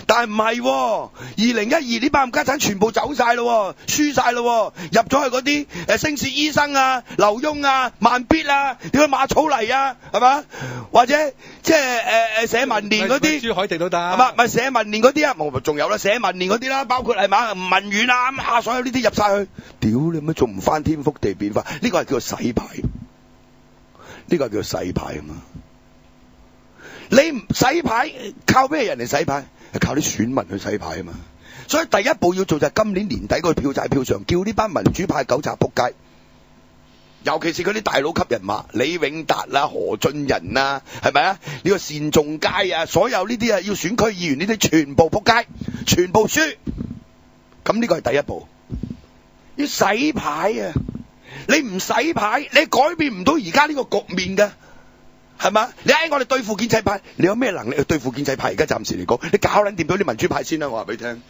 但係唔係，2012呢班家產全部走晒咯，輸晒咯，入咗去嗰啲星氏醫生啊、劉墉啊、萬必啊、點解馬草泥啊，係嘛？或者即係社民連嗰啲，朱凱廸都得，係嘛？咪社民連嗰啲啊，仲有啦，社民連嗰啲啦，包括係嘛吳文遠啊，咁下所有呢啲入晒去，屌你乜仲唔翻天覆地變化？呢個係叫做洗牌，呢個係叫做洗牌啊嘛！你唔洗牌，靠咩人嚟洗牌？係靠啲選民去洗牌啊嘛，所以第一步要做就係今年年底嗰個票債票償，叫呢班民主派狗賊仆街，尤其是嗰啲大佬級人馬，李永達啦、何俊仁啊，係咪啊？呢個單仲偕啊，所有呢啲啊要選區議員呢啲全部仆街，全部輸。咁呢個係第一步，要洗牌啊！你唔洗牌，你改變唔到而家呢個局面嘅，係嘛？你嗌我哋對付建制派，你有咩能力去對付建制派？而家暫時嚟講，你搞撚掂到啲民主派先啦，我話俾你聽。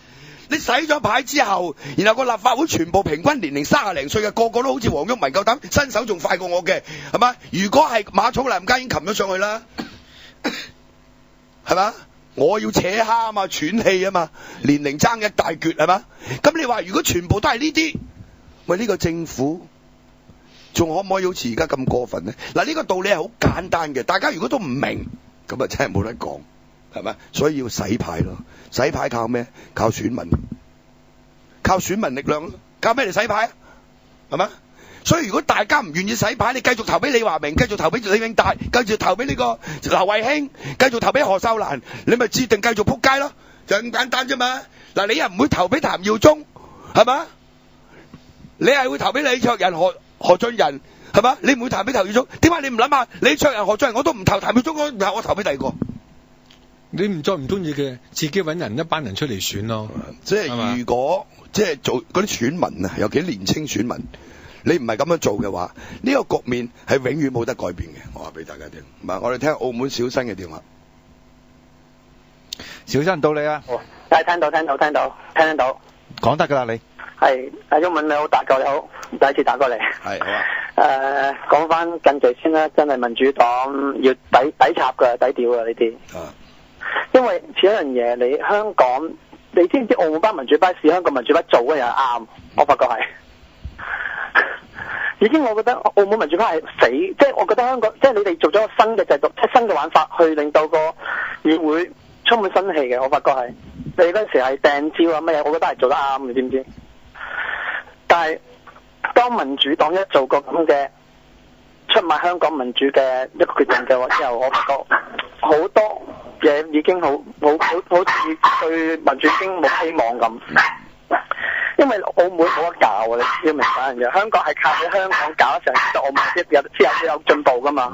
你洗咗牌之後，然後個立法會全部平均年齡30零歲嘅，個個都好似黃毓民夠膽，身手仲快過我嘅，係嘛？如果係馬草林家已經擒咗上去啦，係嘛？我要扯蝦啊嘛，喘氣啊嘛，年齡爭一大橛係嘛？咁你話如果全部都係呢啲，喂呢個政府仲可唔可以好似而家咁過分呢？嗱，呢個道理係好簡單嘅，大家如果都唔明，咁啊真係冇得講。係咪？所以要洗牌咯，洗牌靠咩？靠選民，靠選民力量咯。靠咩嚟洗牌啊？係咪？所以如果大家唔願意洗牌，你繼續投俾李華明，繼續投俾李永達，繼續投俾呢個劉慧卿，繼續投俾何秀蘭，你咪注定繼續撲街咯，就咁簡單啫嘛。嗱，你又唔會投俾譚耀宗，係嘛？你係會投俾李卓人、何俊仁，係嘛？你唔會投俾譚耀宗，點解你唔諗下？李卓人、何俊仁我都唔投，譚耀宗我投俾第二個。你唔再唔中意嘅，自己揾人一班人出嚟選咯。即係如果即係做嗰啲選民啊，尤其年青選民，你唔係咁樣做嘅話，呢個局面係永遠冇得改變嘅。我話俾大家聽，唔係我哋聽澳門小新嘅電話。小新到你啊！聽到。講得㗎啦，你係阿毓民你好，大舊你好，第一次打過嚟。係好啊。講翻近期先啦，真係民主黨要抵插㗎，抵屌㗎呢啲。因為似一樣嘢，你香港，你知唔知澳門班民主派是香港民主派做嘅嘢係啱？我發覺係，已經我覺得澳門民主派係死，即係我覺得香港，即係你哋做咗個新嘅制度，即係新嘅玩法，去令到個議會充滿新氣嘅。我發覺係，你嗰陣時係掟招啊乜嘢，我覺得係做得啱，你知唔知？但係當民主黨一做個咁嘅出賣香港民主嘅一個決定嘅話之後，我發覺好多嘢已經好似對民主已經冇希望咁，因為澳門冇得搞啊！你要明白一樣嘢，香港係靠喺香港搞嘅時候，其實澳門先有進步噶嘛。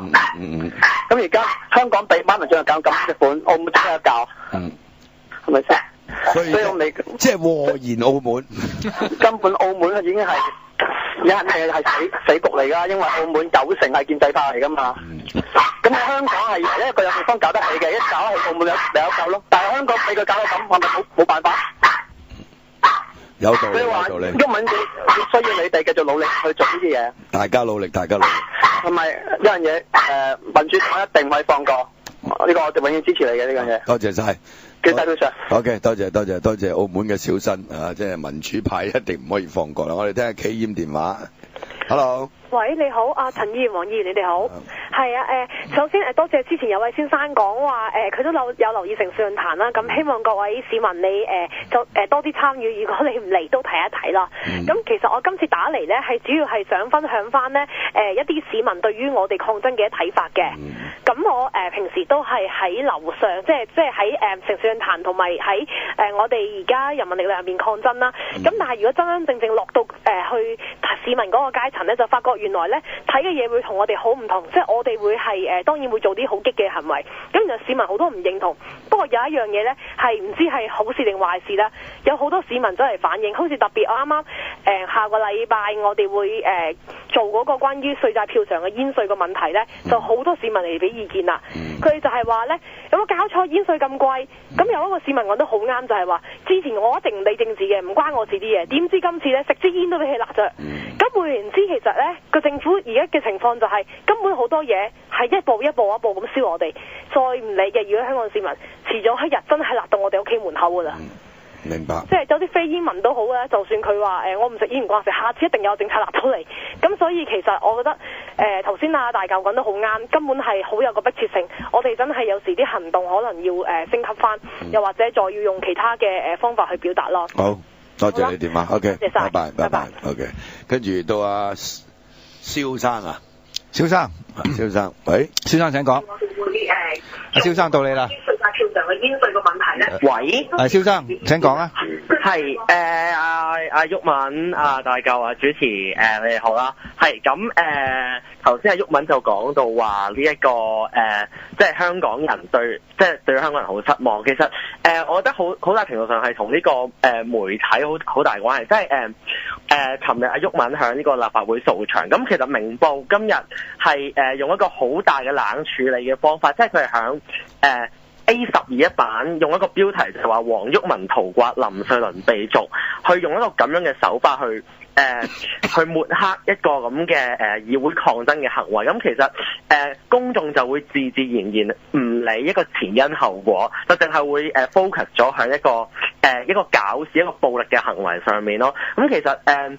咁而家香港俾班民主搞咁嘅款，澳門先有教，係咪先？所以我未即係禍延澳門，根本澳門已經係一係死局嚟㗎，因為澳門90%係建制派嚟㗎嘛。咁香港係一個有地方搞得起嘅，一搞係澳門有救咯。但係香港俾佢搞到咁，係咪冇辦法？有道理，有道理。毓民需要你哋繼續努力去做呢啲嘢。大家努力。同埋一樣嘢，民主黨一定唔可以放過。呢個我哋永遠支持你嘅呢樣嘢。多謝晒。記得到上。OK， 多謝澳門嘅小新啊，即係民主派一定唔可以放過啦。我哋聽下企煙電話。Hello。喂，你好，陳議員、黃議員，你哋好。係啊，首先多謝之前有位先生講話，佢都有留意城市論壇啦。咁希望各位市民你就多啲參與，如果你唔嚟都睇一睇啦。咁其實我今次打嚟呢，係主要係想分享翻呢一啲市民對於我哋抗爭嘅睇法嘅。咁我平時都係喺樓上，即係喺城市論壇同埋喺我哋而家人民力量入面抗爭啦。咁但係如果真真正正落到去市民嗰個階層呢，就發覺原來呢睇嘅嘢會同我哋好唔同，即係我哋會係當然會做啲好激嘅行為，咁原來市民好多唔認同。不過有一樣嘢呢，係唔知係好事定壞事啦。有好多市民真係反映，好似特別我啱啱下個禮拜我哋會做嗰個關於稅債票償嘅煙稅嘅問題呢，就好多市民嚟俾意見啦。佢哋就係話呢，有冇搞錯煙稅咁貴？咁有一個市民講得好啱，就係話之前我一定唔理政治嘅，唔關我事啲嘢，點知今次呢，食支煙都俾佢辣着。咁換言之，其實呢個政府而家嘅情況就係根本好多嘢係一步一步咁燒我哋，再唔理嘅。如果香港市民遲咗一日真係辣到我哋屋企門口噶啦。明白。即係有啲非煙民都好啦，就算佢話我唔食煙唔關事，下次一定有政策辣到嚟。咁所以其實我覺得頭先大舊講得好啱，根本係好有個迫切性。我哋真係有時啲行動可能要升級翻，又或者再要用其他嘅方法去表達咯。好，多謝你電話。OK，謝謝拜拜。OK， 跟住到阿蕭生啊，蕭生，喂，蕭生請講。阿蕭生到你啦。稅債票償嘅煙稅個問題喂，蕭生請講啊。係阿毓民大嚿主持你哋好啦。係咁頭先阿毓民就講到話呢一個即係香港人對香港人好失望。其實我覺得好大程度上係同呢個媒體好大關係。即係尋日阿毓民響呢個立法會掃場，咁其實明報今日係用一個好大嘅冷處理嘅方法，即係佢係響A12版用一個標題就係話黃毓民逃刮林瑞麟被逐，去用一個咁樣嘅手法去抹黑一個咁嘅議會抗爭嘅行為。咁其實公眾就會自然唔理一個前因後果，就淨係會focus 咗喺一個搞事一個暴力嘅行為上面咯。咁其實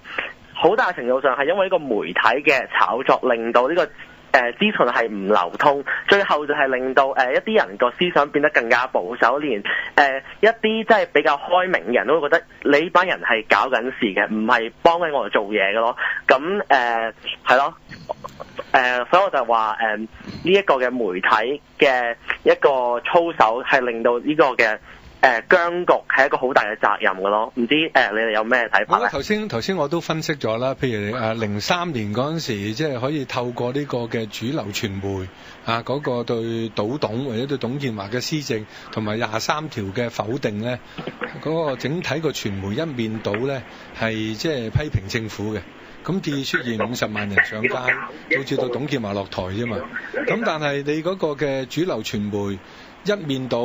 好大程度上係因為呢個媒體嘅炒作，令到呢個資訊係唔流通，最後就係令到一啲人個思想變得更加保守，連一啲即係比較開明嘅人都會覺得你呢班人係搞緊事嘅，唔係幫緊我哋做嘢嘅咯。咁係咯，所以我就話呢一個嘅媒體嘅一個操守係令到呢個嘅僵局係一個好大嘅責任嘅咯。唔知你哋有咩睇法咧？頭先我都分析咗啦，譬如03年嗰陣時，即係可以透過呢個嘅主流傳媒嗰個對倒董或者對董建華嘅施政同埋23條嘅否定咧，嗰個整體個傳媒一面倒咧，係即係批評政府嘅。咁至出現50萬人上街，導致到董建華落台啫嘛。咁但係你嗰個嘅主流傳媒一面倒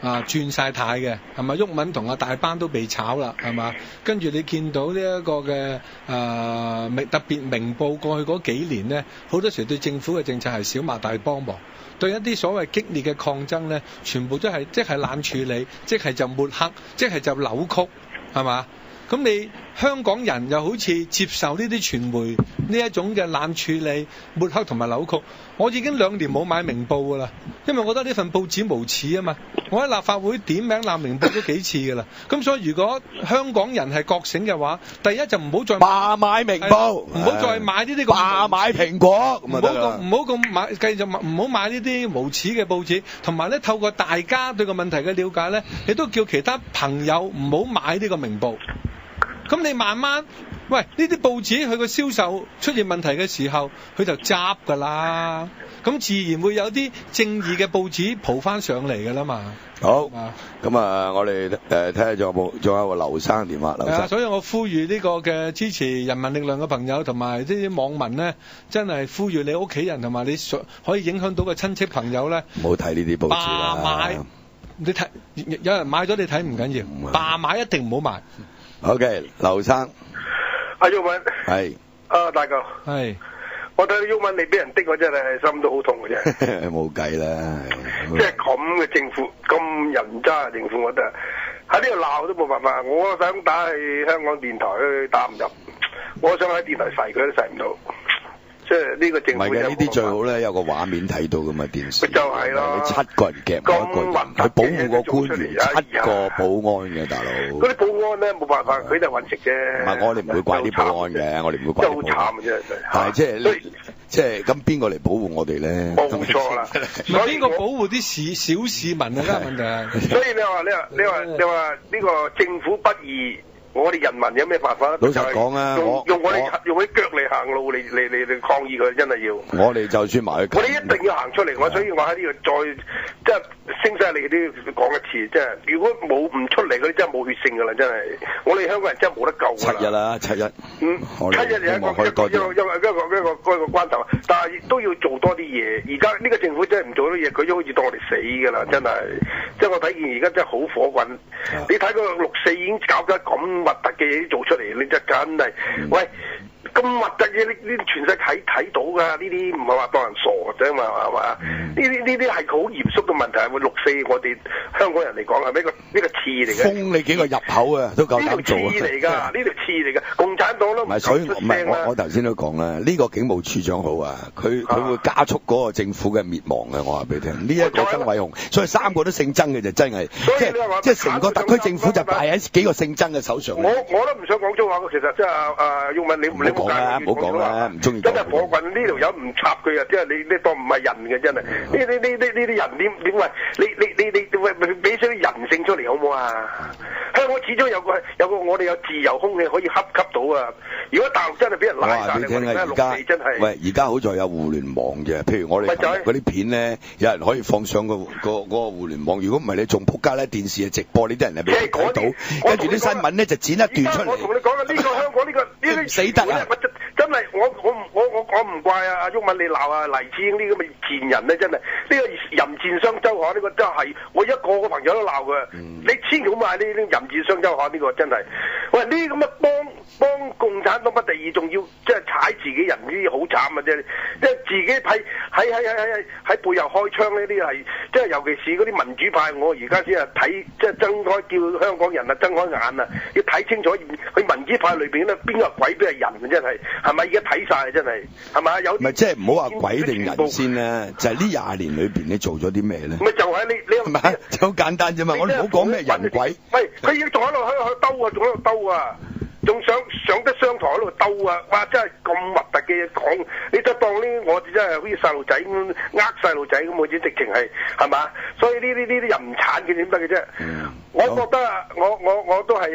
轉晒軚嘅，係咪？毓民同大班都被炒啦，係嘛？跟住你見到呢一個嘅特別明報過去嗰幾年呢，好多時對政府嘅政策係小罵大幫忙，對一啲所謂激烈嘅抗爭呢，全部都係即係冷處理，即係就抹黑，即係就扭曲，係嘛？咁你香港人又好似接受呢啲傳媒呢一種嘅冷處理、抹黑同埋扭曲。我已經2年冇買明報㗎啦，因為我覺得呢份報紙無恥啊嘛。我喺立法會點名鬧明報都幾次㗎啦。咁所以如果香港人係覺醒嘅話，第一就唔好再罷買明報，唔好再買呢啲罷買蘋果，唔好咁買，繼續唔好買呢啲無恥嘅報紙。同埋咧，透過大家對個問題嘅了解咧，亦都叫其他朋友唔好買呢個明報。咁你慢慢，喂，呢啲報紙佢個銷售出現問題嘅時候，佢就執㗎啦。咁自然會有啲正義嘅報紙蒲翻上嚟㗎啦嘛。好，咁我哋睇下仲有個劉生電話。劉生，所以我呼籲呢個嘅支持人民力量嘅朋友同埋呢啲網民咧，真係呼籲你屋企人同埋你可以影響到嘅親戚朋友咧，唔好睇呢啲報紙啦。罷買，你睇有人買咗你睇唔緊要，罷買一定唔好買。OK， 劉生，阿毓民係，大哥係，我睇毓民你俾人的我真係心都好痛嘅啫，冇計啦，即係咁嘅政府，咁人渣嘅政府，我覺得喺呢度鬧都冇辦法。我想打去香港電台去打唔入，我想喺電台洗佢都洗唔到。即係呢個政府唔係嘅，呢啲最好咧有個畫面睇到噶嘛電視，就係咯，你7個人夾1個人，佢保護個官員7個保安嘅大佬。嗰啲保安咧冇辦法，佢哋揾食啫。唔係我哋唔會怪啲保安嘅，我哋唔會怪啲保安。好慘嘅啫，但係即係咁邊個嚟保護我哋咧？冇錯啦，所以邊個保護啲小市民啊？呢個問題。所以你話呢個政府不義。我哋人民有咩辦法？老實講啊，用我哋腳嚟行路嚟抗議佢，真係要。我哋就算埋去，我哋一定要行出嚟。所以我喺呢度再即係聲嘶力竭都講一次，即係如果唔出嚟，佢真係冇血性㗎啦，真係。我哋香港人真係冇得救㗎啦。7日啦，7日。7日係一個關頭，但係都要做多啲嘢。而家呢個政府真係唔做多嘢，佢都好似當我哋死㗎啦，真係。即係我睇見而家真係好火滾。你睇個6·4已經搞得咁核突嘅嘢做出嚟，你真係喂咁核突嘅呢全世界睇到㗎，呢啲唔係話當人傻嘅啫嘛，係嘛？呢啲係好嚴肅嘅問題。會6·4我哋香港人嚟講係呢個刺嚟嘅。封你幾個入口啊，都夠膽做啊！呢條刺嚟㗎，呢條刺嚟㗎，共產黨都唔出聲啦。我頭先都講啦，呢個警務處長好啊，佢會加速嗰個政府嘅滅亡嘅。我話俾你聽，呢一個曾偉雄，所以3個都姓曾嘅就真係，即係成個特區政府就敗喺幾個姓曾嘅手上。我都唔想講粗口，其實即係毓民你講啦，唔好講啦，唔中意。真係火棍呢條友唔插佢啊！即係你當唔係人嘅真係。呢啲人點喂？你喂俾少啲人性出嚟好唔好啊？香港始終有個我哋有自由空氣可以吸到啊！如果大陸真係俾人拉晒，你聽而家真係喂，而家好在有互聯網嘅，譬如我哋嗰啲片咧，有人可以放上個互聯網。如果唔係你仲仆街咧，電視嘅直播呢啲人係俾人睇到，跟住啲新聞咧就剪一段出嚟。我同你講啊，呢個香港呢死得啊！真係我唔怪啊！阿毓民你鬧啊黎智英呢咁嘅賤人咧，真係呢個淫賤雙周刊呢個真係我一個朋友都鬧佢。你千祈唔好買呢啲淫賤雙周刊呢個真係。喂，呢啲咁嘅幫共產黨不第二，仲要即係踩自己人呢啲好慘啊！啫，即係自己喺背後開槍呢啲係，即係尤其是嗰啲民主派，我而家先係睇，即係睜開叫香港人啊睜開眼啊，要睇清楚佢民主派裏邊咧邊個鬼邊係人啊！真係咪而家睇晒啊！真係係咪有？唔係即係唔好話鬼定人先啦，就係呢20年裏邊你做咗啲咩咧？咪就係你係咪就好簡單啫嘛！我哋唔好講咩人鬼。喂，佢已經仲喺度兜啊，仲喺度兜啊！仲上得商台喺度兜啊！哇！真係咁核突嘅嘢講，你就當呢我哋真係好似細路仔咁呃細路仔咁，好似直情係嘛？所以呢啲淫產嘅點得嘅啫？我覺得啊，我都係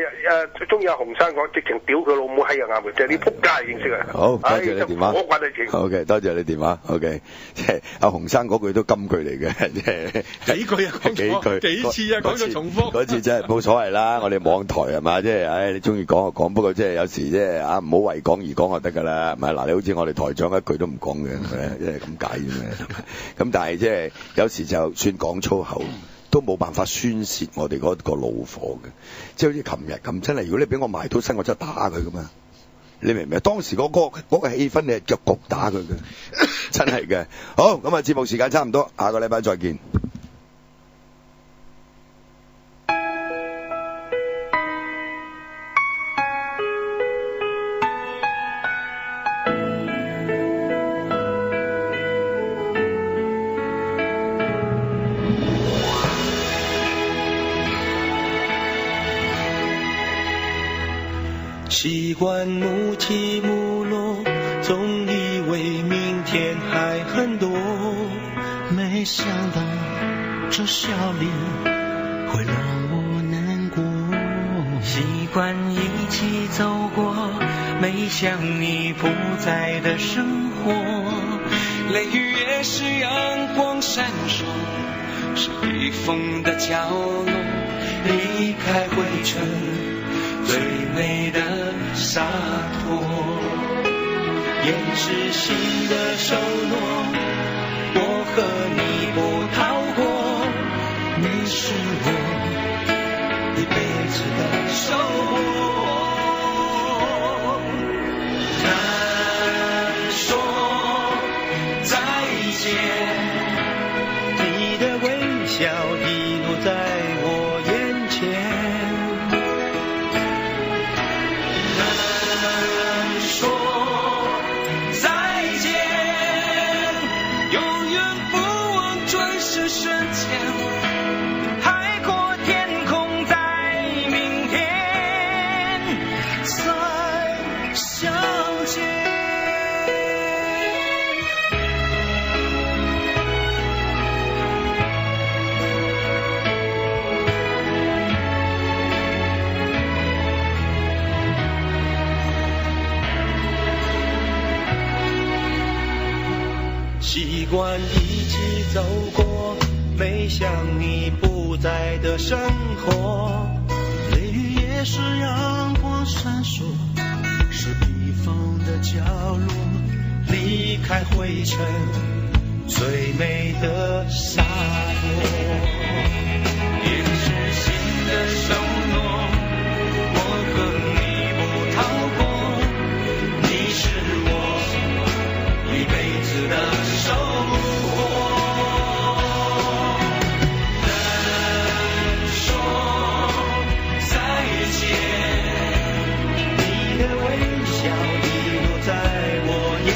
中意阿洪生講，直情屌佢老母閪啊啱嘅，即係啲撲街認識啊！好，多謝你電話。我慣你情。OK，多謝你電話。OK， 即係阿洪生嗰句都金句嚟嘅，即係幾句啊，講幾次啊，講咗重複。嗰次真係冇所謂啦，我哋網台係嘛，即係你中意講就講。不過即係有時即係唔好為講而講就得㗎啦，唔係嗱，你好似我哋台長一句都唔講嘅，即係咁解啫嘛。咁但係即係有時就算講粗口，都冇辦法宣泄我哋嗰個怒火嘅。即係好似琴日咁，真係如果你俾我埋到身，我真係打佢㗎嘛。你明唔明？當時嗰個氣氛，你係腳焗打佢嘅，真係嘅。好，咁啊，節目時間差唔多，下個禮拜再見。习惯幕起幕落，总以为明天还很多，没想到这笑脸会让我难过。习惯一起走过，没想你不在的生活，雷雨也是阳光闪烁，是避风的角落，离开灰尘最美的洒脱，也是新的承诺，我和你不逃过，你是我一辈子的收获。难说再见，你的微笑滴落在我眼前。习惯一起走过，没想你不在的生活，雷雨也是阳光闪烁，是避风的角落，离开灰尘最美的洒脱，也是新的承诺，我和你不逃过，你是我一辈子的收获。难说再见，你的微笑滴落在我眼